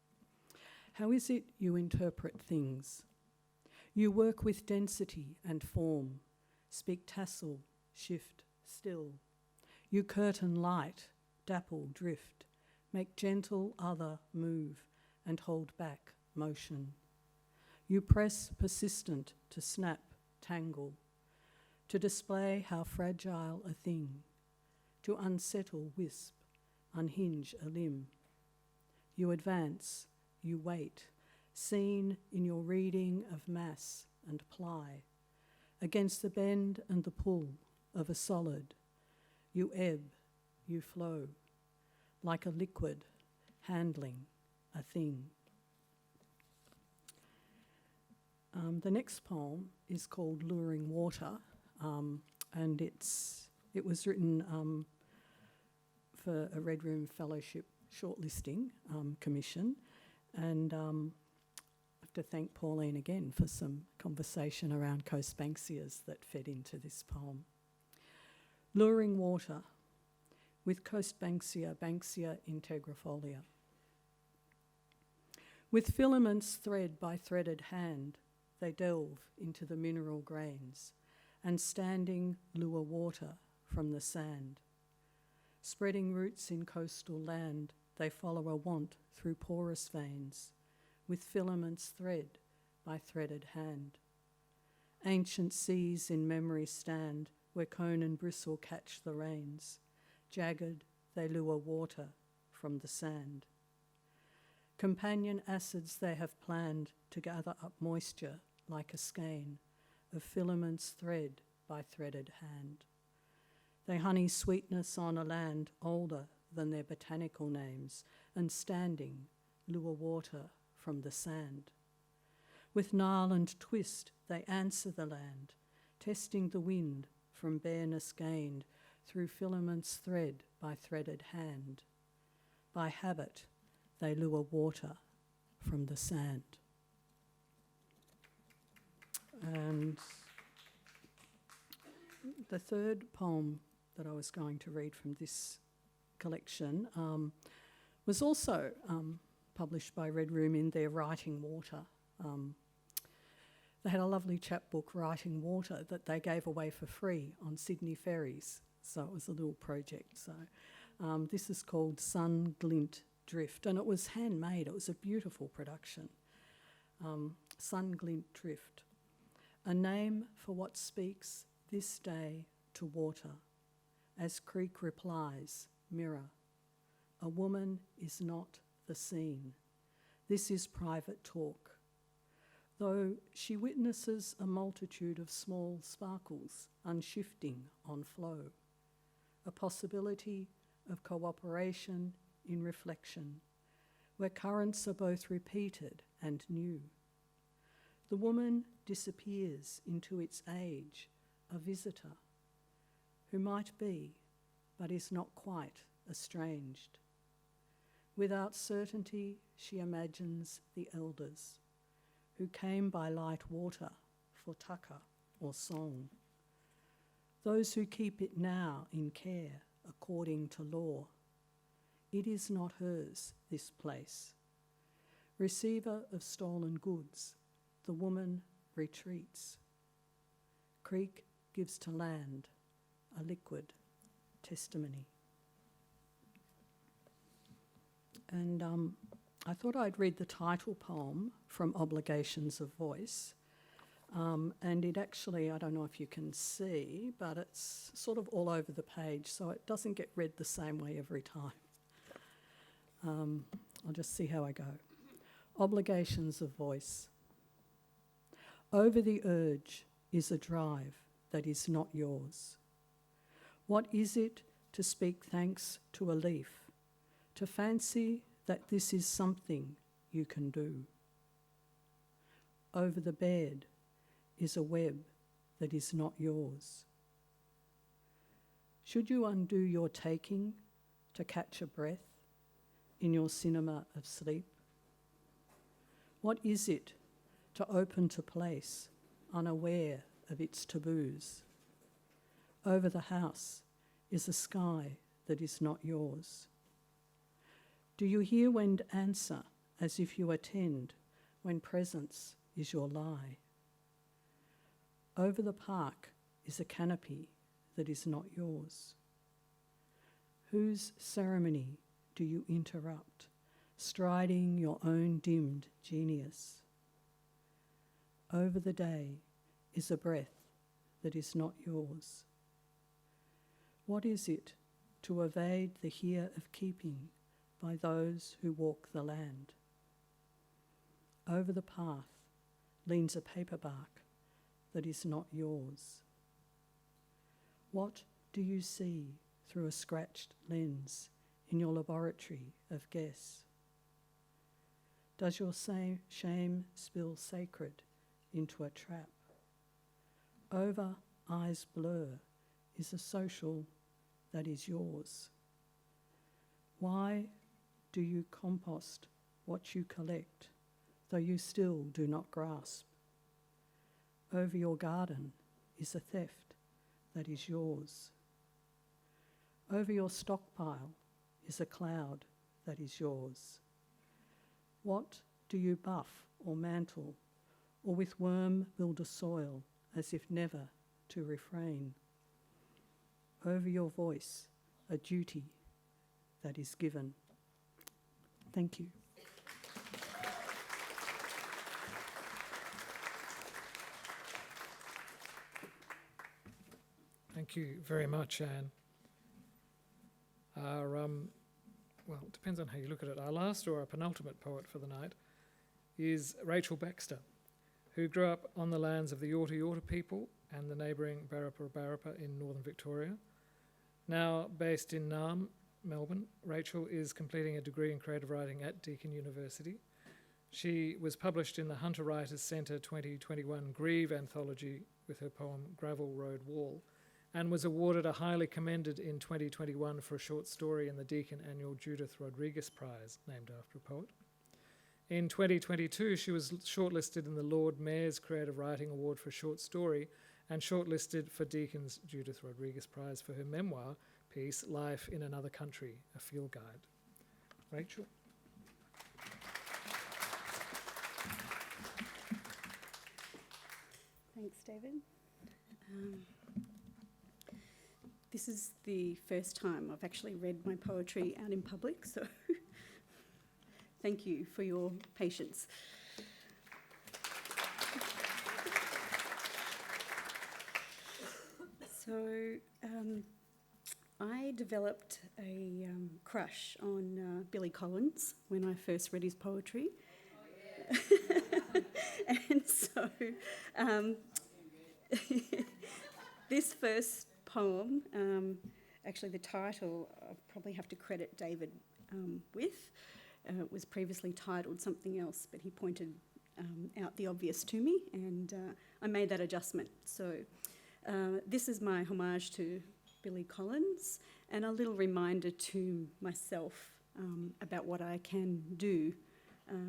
How is it you interpret things? You work with density and form, speak tassel, shift, still. You curtain light, dapple, drift, make gentle other move and hold back motion. You press persistent to snap, tangle, to display how fragile a thing, to unsettle wisp, unhinge a limb. You advance, you wait, seen in your reading of mass and ply, against the bend and the pull of a solid. You ebb, you flow, like a liquid handling a thing. The next poem is called Luring Water, and it was written for a Red Room Fellowship shortlisting commission, and I have to thank Pauline again for some conversation around Coast Banksias that fed into this poem. Luring Water with Coast Banksia, Banksia integrifolia. With filaments thread by threaded hand, they delve into the mineral grains and standing lure water from the sand. Spreading roots in coastal land, they follow a want through porous veins, with filaments thread by threaded hand. Ancient seas in memory stand, where cone and bristle catch the rains. Jagged, they lure water from the sand. Companion acids they have planned to gather up moisture like a skein of filaments thread by threaded hand. They honey sweetness on a land older than their botanical names, and standing lure water from the sand. With gnarl and twist they answer the land, testing the wind from bareness gained through filaments thread by threaded hand. By habit they lure water from the sand. And the third poem that I was going to read from this collection was also published by Red Room in their Writing Water. They had a lovely chapbook, Writing Water, that they gave away for free on Sydney ferries. So it was a little project. So this is called Sun Glint Drift, and it was handmade. It was a beautiful production. Sun Glint Drift, a name for what speaks this day to water, as creek replies, mirror. A woman is not the scene. This is private talk. Though she witnesses a multitude of small sparkles unshifting on flow, a possibility of cooperation in reflection, where currents are both repeated and new. The woman disappears into its age, a visitor, who might be, but is not quite estranged. Without certainty, she imagines the elders, who came by light water for tucker or song. Those who keep it now in care according to law. It is not hers, this place. Receiver of stolen goods, the woman retreats. Creek gives to land a liquid testimony. And I thought I'd read the title poem from Obligations of Voice. And it actually, I don't know if you can see, but it's sort of all over the page, so it doesn't get read the same way every time. I'll just see how I go. Obligations of Voice. Over the urge is a drive that is not yours. What is it to speak thanks to a leaf, to fancy that this is something you can do? Over the bed is a web that is not yours. Should you undo your taking to catch a breath in your cinema of sleep? What is it to open to place, unaware of its taboos? Over the house is a sky that is not yours. Do you hear wind answer as if you attend when presence is your lie? Over the park is a canopy that is not yours. Whose ceremony do you interrupt, striding your own dimmed genius? Over the day is a breath that is not yours. What is it to evade the here of keeping by those who walk the land? Over the path leans a paper bark that is not yours. What do you see through a scratched lens in your laboratory of guess? Does your shame spill sacred into a trap? Over eyes blur is a social that is yours. Why do you compost what you collect, though you still do not grasp? Over your garden is a theft that is yours. Over your stockpile is a cloud that is yours. What do you buff or mantle, or with worm build a soil as if never to refrain? Over your voice, a duty that is given. Thank you. Thank you very much, Anne. Our, well, it depends on how you look at it. Our last or our penultimate poet for the night is Rachel Baxter, who grew up on the lands of the Yorta Yorta people and the neighbouring Barapa Barapa in northern Victoria, Now based in Naarm, Melbourne, Rachel is completing a degree in creative writing at Deakin University. She was published in the Hunter Writers Centre 2021 Grieve anthology with her poem Gravel Road Wall, and was awarded a highly commended in 2021 for a short story in the Deakin annual Judith Rodriguez Prize, named after a poet. In 2022, she was shortlisted in the Lord Mayor's Creative Writing Award for a short story and shortlisted for Deakin's Judith Rodriguez Prize for her memoir piece, Life in Another Country, a Field Guide. Rachel. Thanks, David. This is the first time I've actually read my poetry out in public, so thank you for your patience. So I developed a crush on Billy Collins when I first read his poetry. And so this first poem, actually the title I probably have to credit David with. It was previously titled something else, but he pointed out the obvious to me, and I made that adjustment. So this is my homage to Billy Collins and a little reminder to myself about what I can do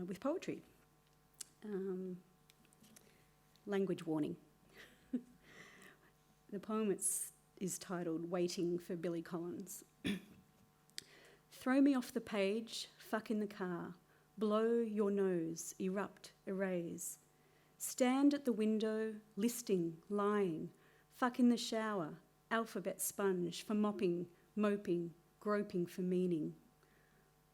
with poetry. Language warning. The poem is titled Waiting for Billy Collins. Throw me off the page, fuck in the car, blow your nose, erupt, erase. Stand at the window, listing, lying, fuck in the shower, alphabet sponge for mopping, moping, groping for meaning.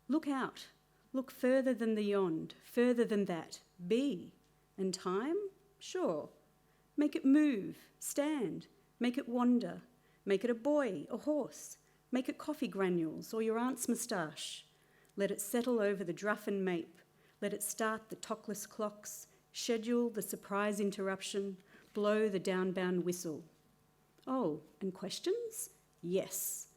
Look out, look further than the yond, further than that, be. And time? Sure. Make it move, stand, make it wander, make it a boy, a horse, make it coffee granules or your aunt's moustache. Let it settle over the druffin mape, let it start the tockless clocks, schedule the surprise interruption, blow the downbound whistle. Oh, and questions? Yes.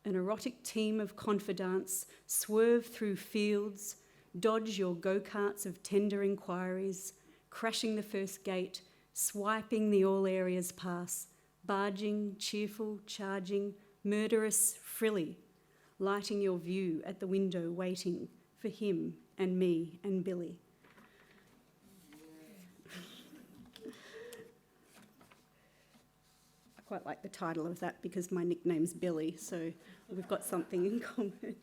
An erotic team of confidants swerve through fields, dodge your go-karts of tender inquiries, crashing the first gate, swiping the all areas pass, barging, cheerful, charging, murderous, frilly, lighting your view at the window, waiting for him and me and Billy. I quite like the title of that because my nickname's Billy, so we've got something in common.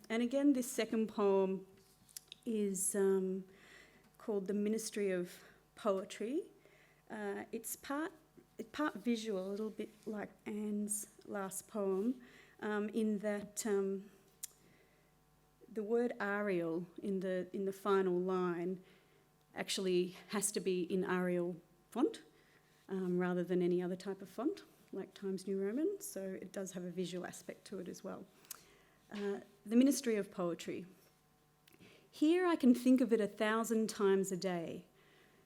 And again, this second poem is called The Ministry of Poetry. It's part visual, a little bit like Anne's last poem, in that the word Arial in the final line actually has to be in Arial font rather than any other type of font, like Times New Roman, so it does have a visual aspect to it as well. The Ministry of Poetry. Here I can think of it 1,000 times a day.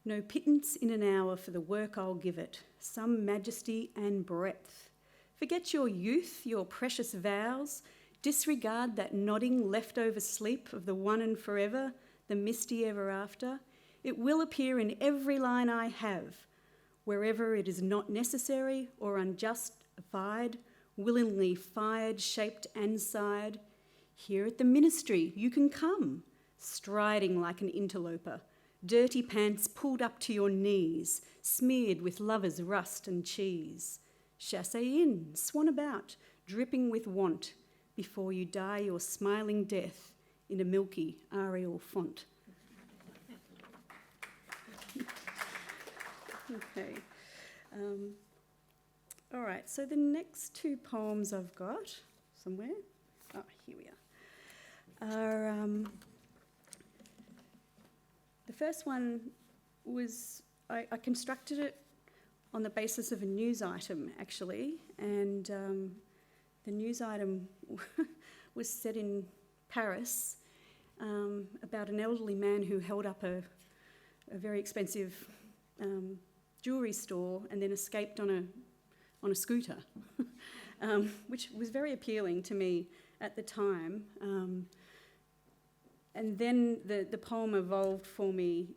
No pittance in an hour for the work I'll give it, some majesty and breadth. Forget your youth, your precious vows, disregard that nodding leftover sleep of the one and forever, the misty ever after. It will appear in every line I have, wherever it is not necessary or unjustified, willingly fired, shaped and sighed. Here at the ministry you can come, striding like an interloper, dirty pants pulled up to your knees, smeared with lovers' rust and cheese. Chassé in, swan about, dripping with want, before you die your smiling death in a milky Arial font. Okay. All right, so the next two poems I've got somewhere, here we are the first one was, I constructed it on the basis of a news item, actually, and the news item was set in Paris about an elderly man who held up a very expensive jewellery store and then escaped on a scooter. which was very appealing to me at the time. And then the poem evolved for me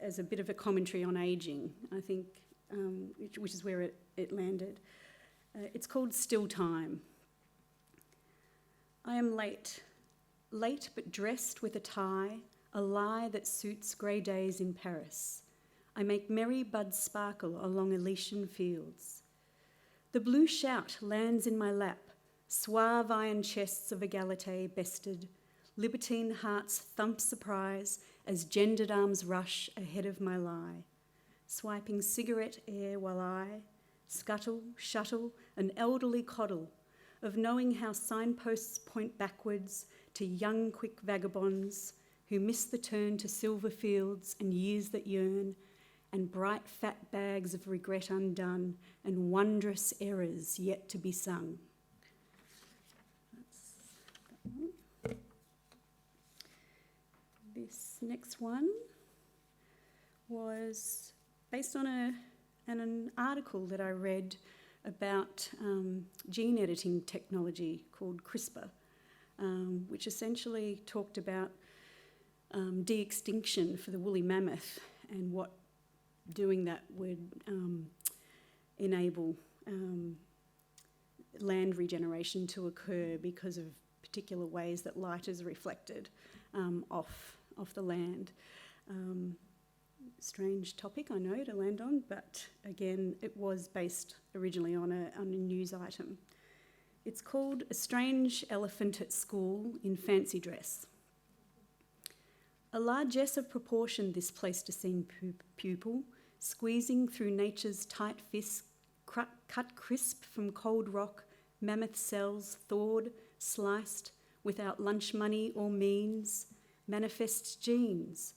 as a bit of a commentary on ageing, I think, which is where it landed. It's called Still Time. I am late but dressed with a tie, a lie that suits grey days in Paris. I make merry buds sparkle along Elysian fields. The blue shout lands in my lap, suave iron chests of egalite bested, libertine hearts thump surprise as gendered arms rush ahead of my lie, swiping cigarette air while I scuttle, shuttle, an elderly coddle of knowing how signposts point backwards to young quick vagabonds who miss the turn to silver fields and years that yearn, and bright fat bags of regret undone and wondrous errors yet to be sung. That's that one. This next one was based on an article that I read about gene editing technology called CRISPR, which essentially talked about de-extinction for the woolly mammoth and what doing that would enable land regeneration to occur because of particular ways that light is reflected off the land. Strange topic, I know, to land on, but again, it was based originally on a news item. It's called A Strange Elephant at School in Fancy Dress. A largesse of proportion this Pleistocene pupil, squeezing through nature's tight fist, cut crisp from cold rock, mammoth cells thawed, sliced, without lunch money or means, manifests genes,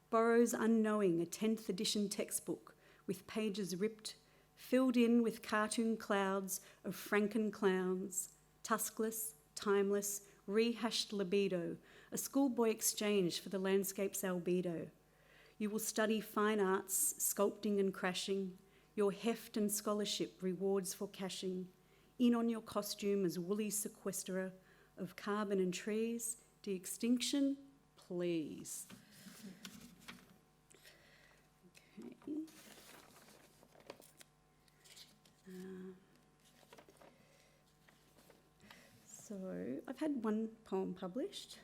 borrows unknowing a 10th edition textbook with pages ripped, filled in with cartoon clouds of Franken clowns, tuskless, timeless, rehashed libido, a schoolboy exchange for the landscape's albedo. You will study fine arts, sculpting and crashing, your heft and scholarship rewards for cashing, in on your costume as woolly sequesterer of carbon and trees, de-extinction, please. Okay. So I've had one poem published,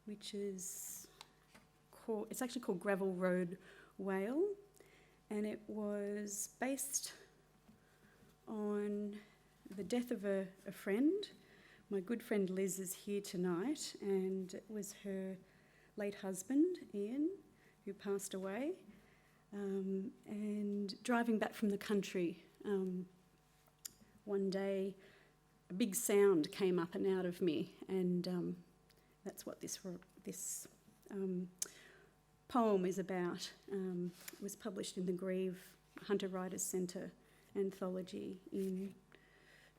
which is called, it's actually called Gravel Road Whale, and it was based on the death of a friend. My good friend Liz is here tonight, and it was her late husband, Ian, who passed away. And driving back from the country, one day a big sound came up and out of me, and that's what this poem is about. It was published in the Grieve Hunter Writers Centre anthology in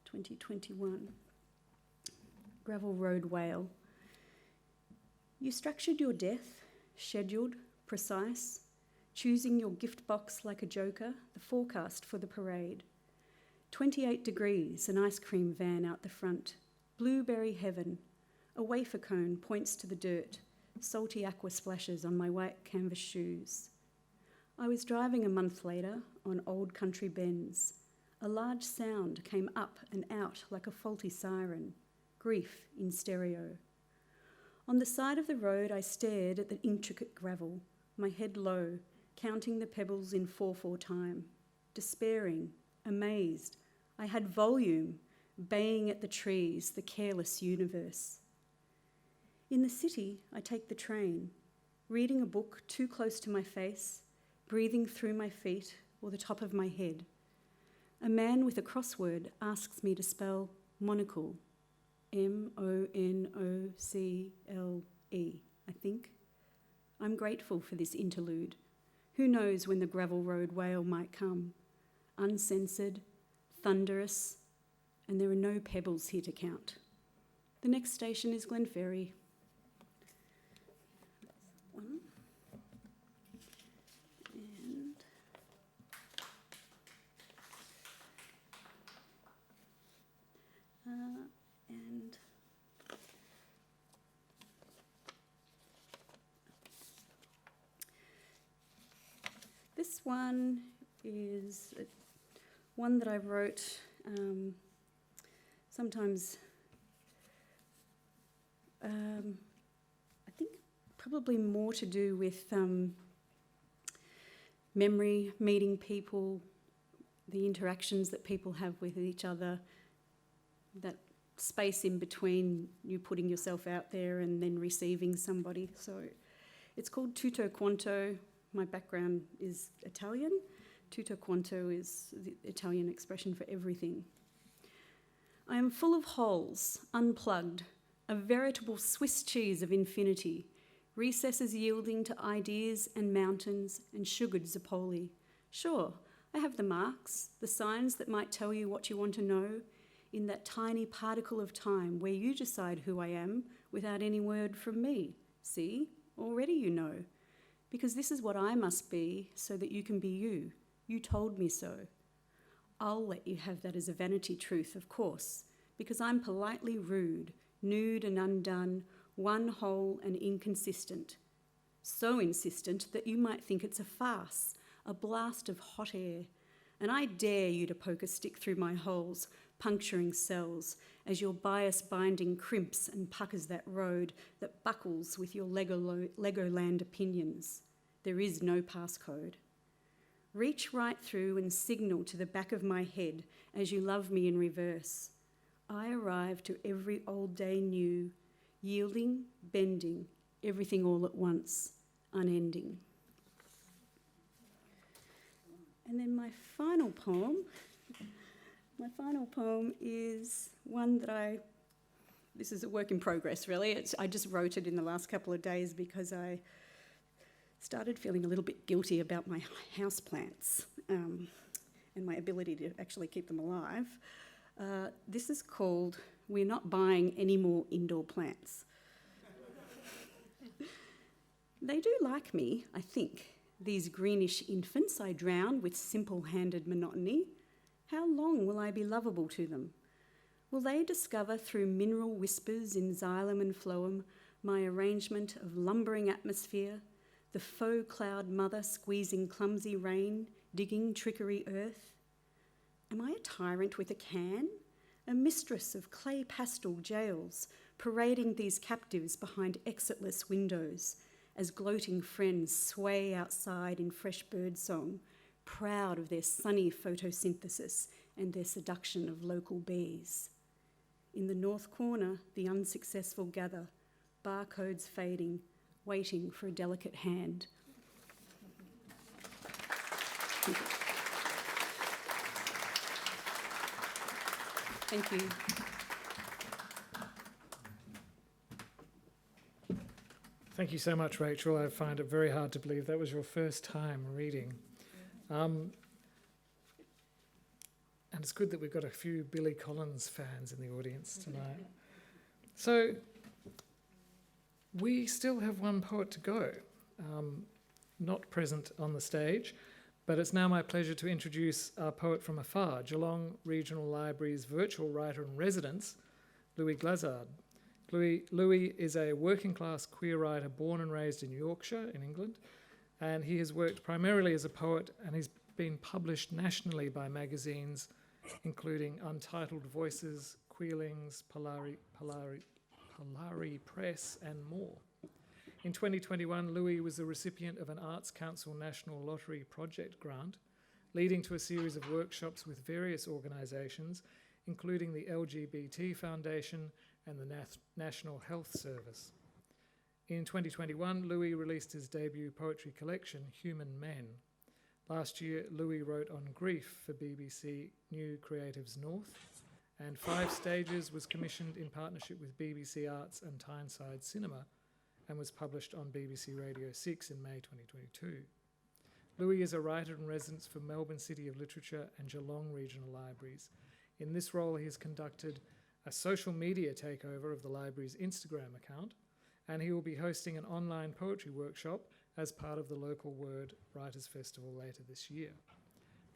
2021. Gravel Road Whale. You structured your death, scheduled, precise, choosing your gift box like a joker, the forecast for the parade. 28 degrees, an ice cream van out the front, blueberry heaven, a wafer cone points to the dirt, salty aqua splashes on my white canvas shoes. I was driving a month later on old country bends. A large sound came up and out like a faulty siren, grief in stereo. On the side of the road I stared at the intricate gravel, my head low, counting the pebbles in 4/4 time, despairing, amazed. I had volume, baying at the trees, the careless universe. In the city, I take the train, reading a book too close to my face, breathing through my feet or the top of my head. A man with a crossword asks me to spell monocle, M-O-N-O-C-L-E, I think. I'm grateful for this interlude. Who knows when the gravel road whale might come? Uncensored, thunderous, and there are no pebbles here to count. The next station is Glenferrie. One. And This one is one that I wrote sometimes, I think probably more to do with memory, meeting people, the interactions that people have with each other, that space in between you putting yourself out there and then receiving somebody. So it's called Tutto Quanto. My background is Italian. Tutto Quanto is the Italian expression for everything. I am full of holes, unplugged, a veritable Swiss cheese of infinity, recesses yielding to ideas and mountains and sugared Zapoli. Sure, I have the marks, the signs that might tell you what you want to know, in that tiny particle of time where you decide who I am without any word from me. See, already you know. Because this is what I must be so that you can be you. You told me so. I'll let you have that as a vanity truth, of course, because I'm politely rude, nude and undone, one whole and inconsistent. So insistent that you might think it's a farce, a blast of hot air. And I dare you to poke a stick through my holes, puncturing cells, as your bias binding crimps and puckers that road that buckles with your Legoland opinions. There is no passcode. Reach right through and signal to the back of my head as you love me in reverse. I arrive to every old day new, yielding, bending, everything all at once, unending. And then my final poem is one that this is a work in progress really. I just wrote it in the last couple of days because I started feeling a little bit guilty about my houseplants and my ability to actually keep them alive. This is called We're Not Buying Any More Indoor Plants. They do like me, I think, these greenish infants I drown with simple-handed monotony. How long will I be lovable to them? Will they discover through mineral whispers in xylem and phloem my arrangement of lumbering atmosphere, the faux cloud mother squeezing clumsy rain, digging trickery earth? Am I a tyrant with a can? A mistress of clay pastel jails, parading these captives behind exitless windows, as gloating friends sway outside in fresh birdsong, proud of their sunny photosynthesis and their seduction of local bees. In the north corner, the unsuccessful gather, barcodes fading, waiting for a delicate hand. Thank you. Thank you so much, Rachel. I find it very hard to believe that was your first time reading. And it's good that we've got a few Billy Collins fans in the audience tonight. So we still have one poet to go, not present on the stage, but it's now my pleasure to introduce our poet from afar, Geelong Regional Library's virtual writer-in-residence, Louis Glazard. Louis is a working-class queer writer born and raised in Yorkshire, in England, and he has worked primarily as a poet, and he's been published nationally by magazines including Untitled Voices, Queerlings, Polari Press, and more. In 2021, Louis was the recipient of an Arts Council National Lottery project grant, leading to a series of workshops with various organisations, including the LGBT Foundation and the National Health Service. In 2021, Louis released his debut poetry collection, Human Men. Last year, Louis wrote on grief for BBC New Creatives North, and 5 Stages was commissioned in partnership with BBC Arts and Tyneside Cinema, and was published on BBC Radio 6 in May 2022. Louis is a writer-in-residence for Melbourne City of Literature and Geelong Regional Libraries. In this role, he has conducted a social media takeover of the library's Instagram account, and he will be hosting an online poetry workshop as part of the Local Word Writers' Festival later this year.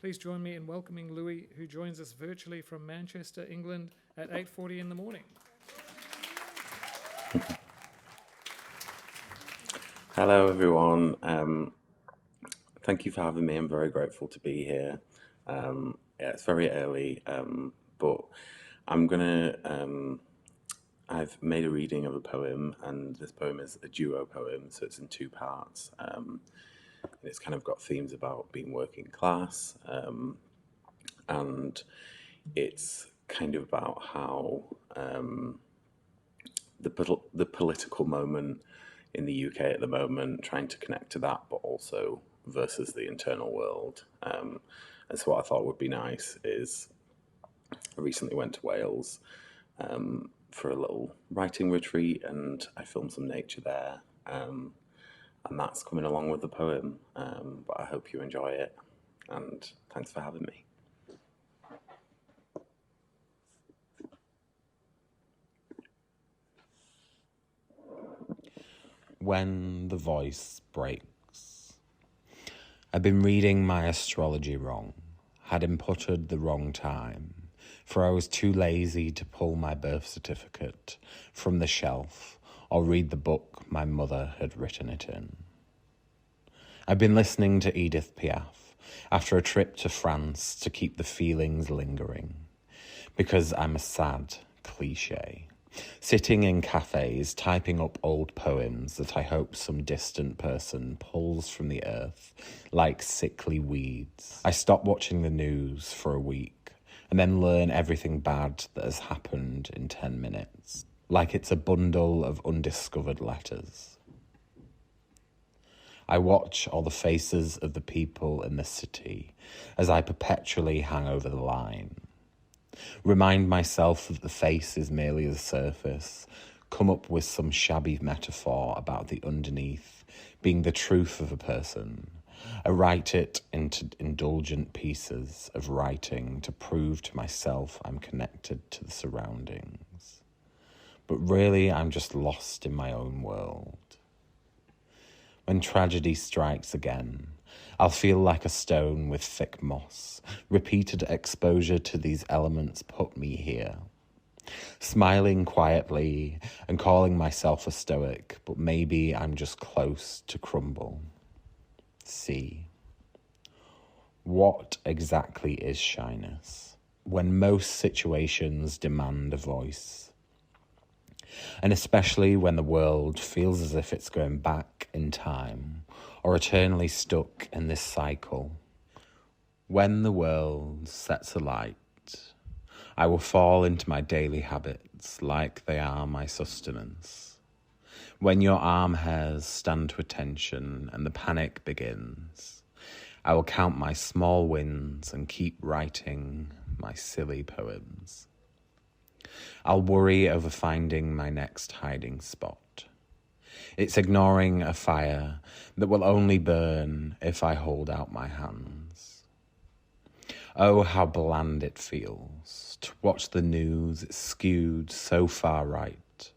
Please join me in welcoming Louis, who joins us virtually from Manchester, England at 8:40 in the morning. Hello everyone. Thank you for having me. I'm very grateful to be here. Yeah, it's very early, but I'm gonna. I've made a reading of a poem, and this poem is a duo poem, so it's in two parts. It's kind of got themes about being working class, and it's kind of about how the political moment in the UK at the moment, trying to connect to that, but also versus the internal world. And so what I thought would be nice is I recently went to Wales for a little writing retreat, and I filmed some nature there. And that's coming along with the poem. But I hope you enjoy it, and thanks for having me. When the voice breaks. I've been reading my astrology wrong, had inputted the wrong time, for I was too lazy to pull my birth certificate from the shelf or read the book my mother had written it in. I've been listening to Edith Piaf after a trip to France to keep the feelings lingering, because I'm a sad cliché. Sitting in cafes, typing up old poems that I hope some distant person pulls from the earth like sickly weeds. I stop watching the news for a week and then learn everything bad that has happened in 10 minutes, like it's a bundle of undiscovered letters. I watch all the faces of the people in the city as I perpetually hang over the line. Remind myself that the face is merely the surface, come up with some shabby metaphor about the underneath being the truth of a person. I write it into indulgent pieces of writing to prove to myself I'm connected to the surroundings. But really, I'm just lost in my own world. When tragedy strikes again, I'll feel like a stone with thick moss. Repeated exposure to these elements put me here. Smiling quietly and calling myself a stoic, but maybe I'm just close to crumble. See. What exactly is shyness? When most situations demand a voice. And especially when the world feels as if it's going back in time or eternally stuck in this cycle. When the world sets alight, I will fall into my daily habits like they are my sustenance. When your arm hairs stand to attention and the panic begins, I will count my small wins and keep writing my silly poems. I'll worry over finding my next hiding spot. It's ignoring a fire that will only burn if I hold out my hands. Oh, how bland it feels to watch the news skewed so far right.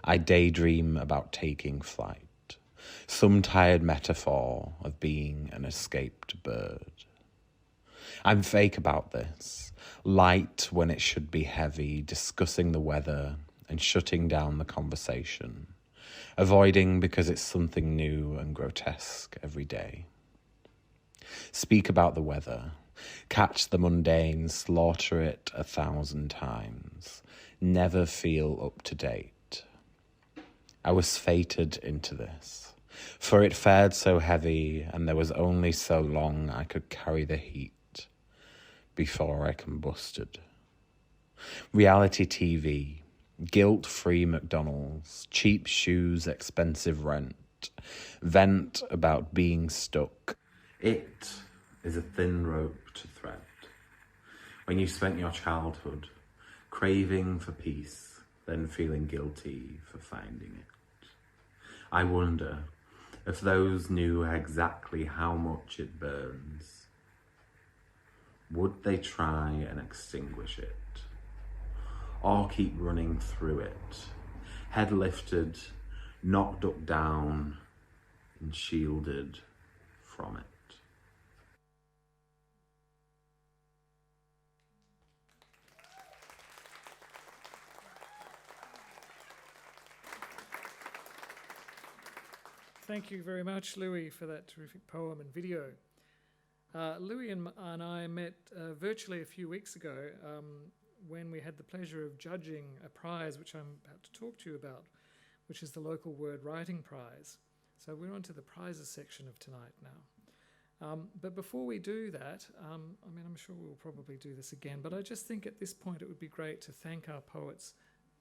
I daydream about taking flight, some tired metaphor of being an escaped bird. I'm fake about this, light when it should be heavy, discussing the weather and shutting down the conversation, avoiding because it's something new and grotesque every day. Speak about the weather, catch the mundane, slaughter it 1,000 times, never feel up to date. I was fated into this, for it fared so heavy and there was only so long I could carry the heat before I combusted. Reality TV, guilt-free McDonald's, cheap shoes, expensive rent, vent about being stuck. It is a thin rope to thread. When you spent your childhood craving for peace, then feeling guilty for finding it. I wonder if those knew exactly how much it burns. Would they try and extinguish it? Or keep running through it, head lifted, not ducked down, and shielded from it? Thank you very much, Louis, for that terrific poem and video. Louis and I met virtually a few weeks ago when we had the pleasure of judging a prize which I'm about to talk to you about, which is the Local Word Writing Prize. So we're on to the prizes section of tonight now. But before we do that, I'm sure we'll probably do this again, but I just think at this point it would be great to thank our poets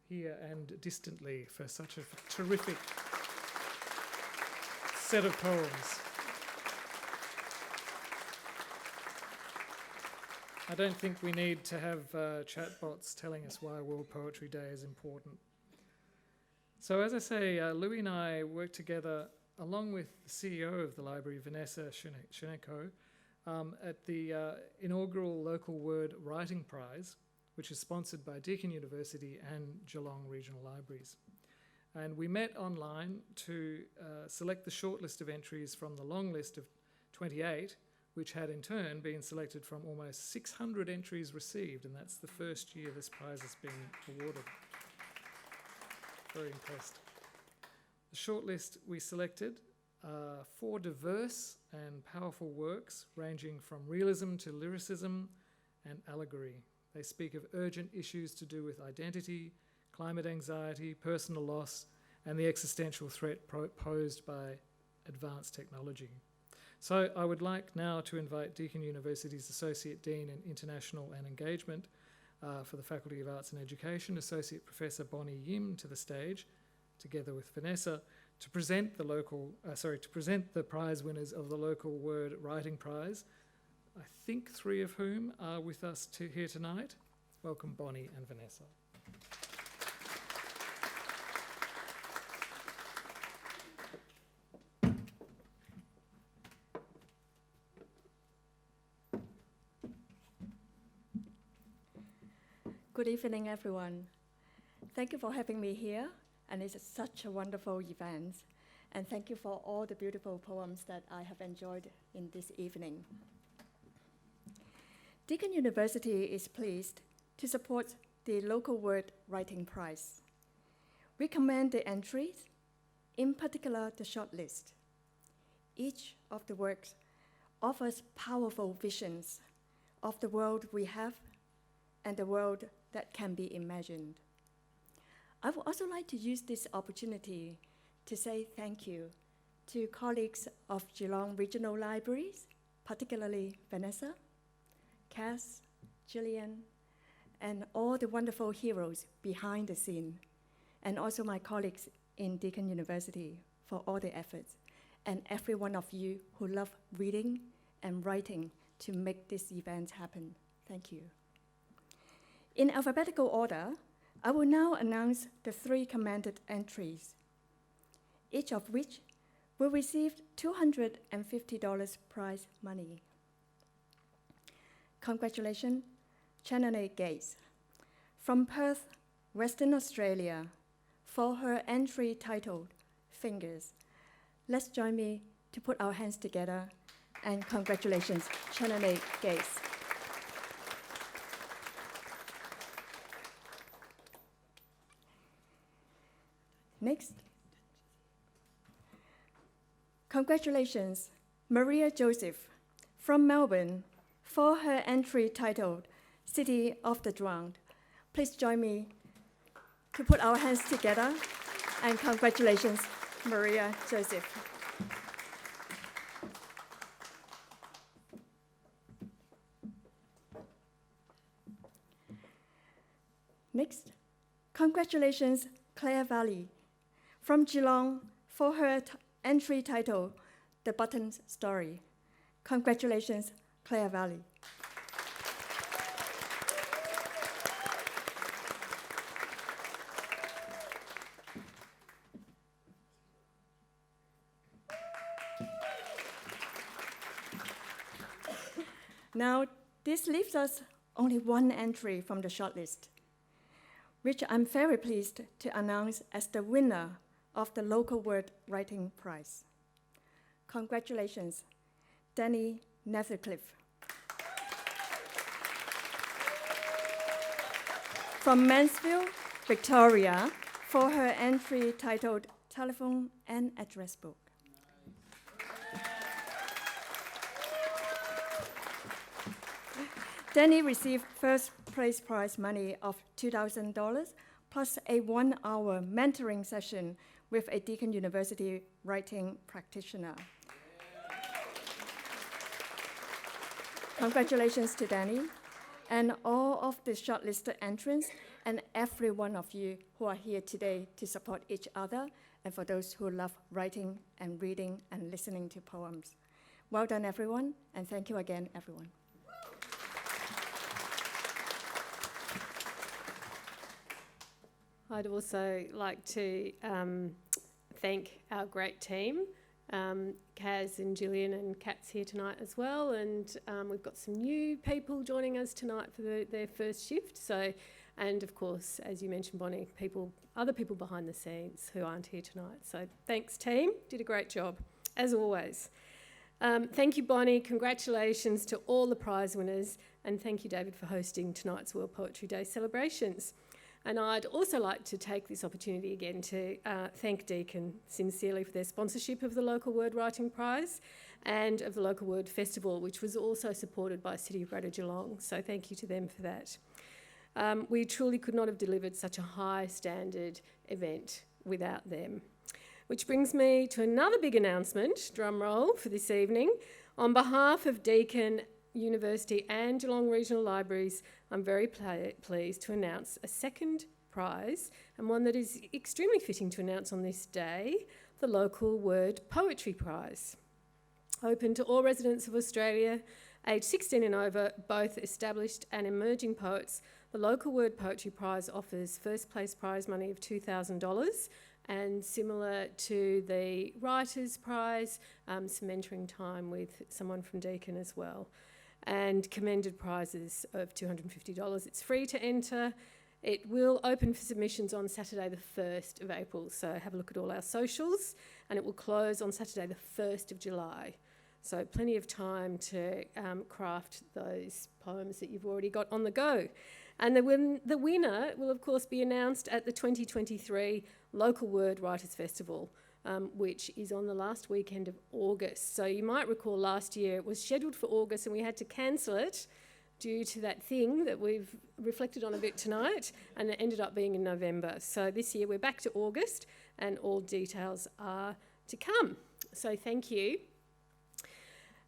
here and distantly for such a terrific set of poems. I don't think we need to have chatbots telling us why World Poetry Day is important. So as I say, Louis and I worked together along with the CEO of the library, Vanessa Sheneko, at the inaugural Local Word Writing Prize, which is sponsored by Deakin University and Geelong Regional Libraries. And we met online to select the short list of entries from the long list of 28, which had in turn been selected from almost 600 entries received, and that's the first year this prize has been awarded. Very impressed. The shortlist we selected are 4 diverse and powerful works ranging from realism to lyricism and allegory. They speak of urgent issues to do with identity, climate anxiety, personal loss, and the existential threat posed by advanced technology. So I would like now to invite Deakin University's Associate Dean in International and Engagement for the Faculty of Arts and Education, Associate Professor Bonnie Yim, to the stage, together with Vanessa, to present the prize winners of the Local Word Writing Prize. I think 3 of whom are with us here tonight. Welcome, Bonnie and Vanessa. Good evening, everyone. Thank you for having me here, and it's such a wonderful event. And thank you for all the beautiful poems that I have enjoyed in this evening. Deakin University is pleased to support the Local Word Writing Prize. We commend the entries, in particular the shortlist. Each of the works offers powerful visions of the world we have and the world that can be imagined. I would also like to use this opportunity to say thank you to colleagues of Geelong Regional Libraries, particularly Vanessa, Cass, Gillian, and all the wonderful heroes behind the scene, and also my colleagues in Deakin University for all the efforts, and every one of you who love reading and writing to make this event happen. Thank you. In alphabetical order, I will now announce the 3 commended entries, each of which will receive $250 prize money. Congratulations, Chanane Gates, from Perth, Western Australia, for her entry titled Fingers. Let's join me to put our hands together, and congratulations, Chanane Gates. Next. Congratulations, Maria Joseph, from Melbourne, for her entry titled City of the Drowned. Please join me to put our hands together, and congratulations, Maria Joseph. Next, congratulations, Claire Valley, from Geelong, for her entry title, The Button's Story. Congratulations, Claire Valley. Now, this leaves us only 1 entry from the shortlist, which I'm very pleased to announce as the winner of the Local Word Writing Prize. Congratulations, Danny Nethercliffe. From Mansfield, Victoria, for her entry titled Telephone and Address Book. Danny received first place prize money of $2,000 plus a 1-hour mentoring session with a Deakin University writing practitioner. Congratulations to Danny and all of the shortlisted entrants and every one of you who are here today to support each other and for those who love writing and reading and listening to poems. Well done, everyone, and thank you again, everyone. I'd also like to thank our great team. Kaz and Gillian and Kat's here tonight as well, and we've got some new people joining us tonight for their first shift. So, and of course, as you mentioned, Bonnie, other people behind the scenes who aren't here tonight. So thanks, team. Did a great job, as always. Thank you, Bonnie. Congratulations to all the prize winners, and thank you, David, for hosting tonight's World Poetry Day celebrations. And I'd also like to take this opportunity again to thank Deakin sincerely for their sponsorship of the Local Word Writing Prize and of the Local Word Festival, which was also supported by City of Greater Geelong. So thank you to them for that. We truly could not have delivered such a high standard event without them. Which brings me to another big announcement, drum roll, for this evening. On behalf of Deakin University and Geelong Regional Libraries, I'm very pleased to announce a second prize, and one that is extremely fitting to announce on this day, the Local Word Poetry Prize. Open to all residents of Australia, aged 16 and over, both established and emerging poets, the Local Word Poetry Prize offers first place prize money of $2,000, and similar to the Writers' Prize, some mentoring time with someone from Deakin as well, and commended prizes of $250. It's free to enter. It will open for submissions on Saturday the 1st of April, so have a look at all our socials, and it will close on Saturday the 1st of July. So plenty of time to craft those poems that you've already got on the go. And the winner will, of course, be announced at the 2023 Local Word Writers Festival, which is on the last weekend of August. So you might recall last year it was scheduled for August and we had to cancel it due to that thing that we've reflected on a bit tonight, and it ended up being in November. So this year we're back to August and all details are to come. So thank you.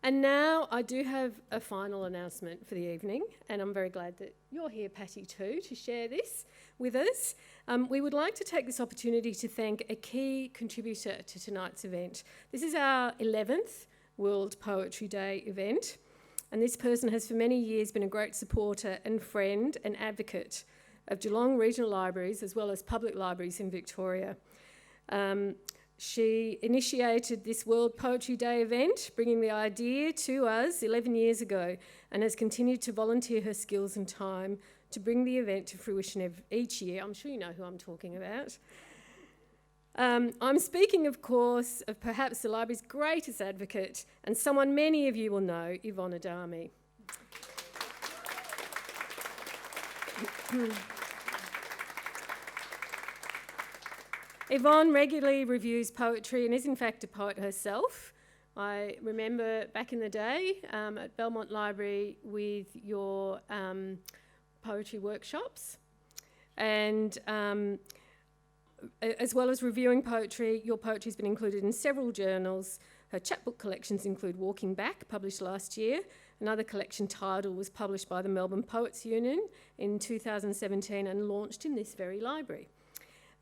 And now I do have a final announcement for the evening, and I'm very glad that you're here, Patty, too, to share this with us. We would like to take this opportunity to thank a key contributor to tonight's event. This is our 11th World Poetry Day event, and this person has for many years been a great supporter and friend and advocate of Geelong Regional Libraries as well as public libraries in Victoria. She initiated this World Poetry Day event, bringing the idea to us 11 years ago, and has continued to volunteer her skills and time to bring the event to fruition each year. I'm sure you know who I'm talking about. I'm speaking, of course, of perhaps the library's greatest advocate and someone many of you will know, Yvonne Adami. Yvonne regularly reviews poetry and is in fact a poet herself. I remember back in the day at Belmont Library with your poetry workshops, and as well as reviewing poetry, your poetry has been included in several journals. Her chapbook collections include Walking Back, published last year. Another collection title was published by the Melbourne Poets Union in 2017 and launched in this very library.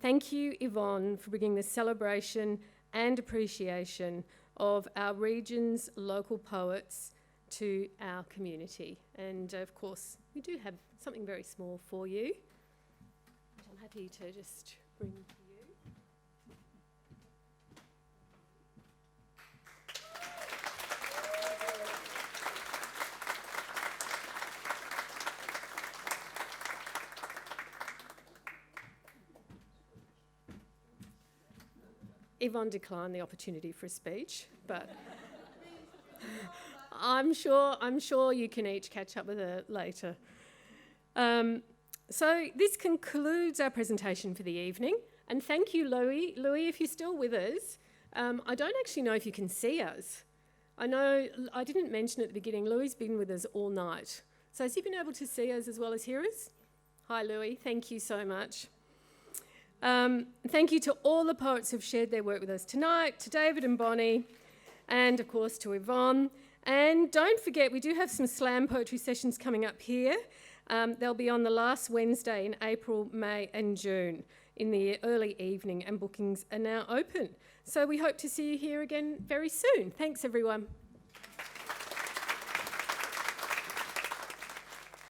Thank you, Yvonne, for bringing the celebration and appreciation of our region's local poets to our community. And of course, we do have something very small for you, which I'm happy to just bring to you. Yvonne declined the opportunity for a speech, but I'm sure you can each catch up with her later. So this concludes our presentation for the evening, and thank you, Louis. Louis, if you're still with us, I don't actually know if you can see us. I know I didn't mention at the beginning, Louis has been with us all night, So has he been able to see us as well as hear us? Hi, Louis. Thank you so much. Thank you to all the poets who've shared their work with us tonight, to David and Bonnie, and of course to Yvonne. And don't forget, we do have some slam poetry sessions coming up here. They'll be on the last Wednesday in April, May and June in the early evening, and bookings are now open. So we hope to see you here again very soon. Thanks, everyone.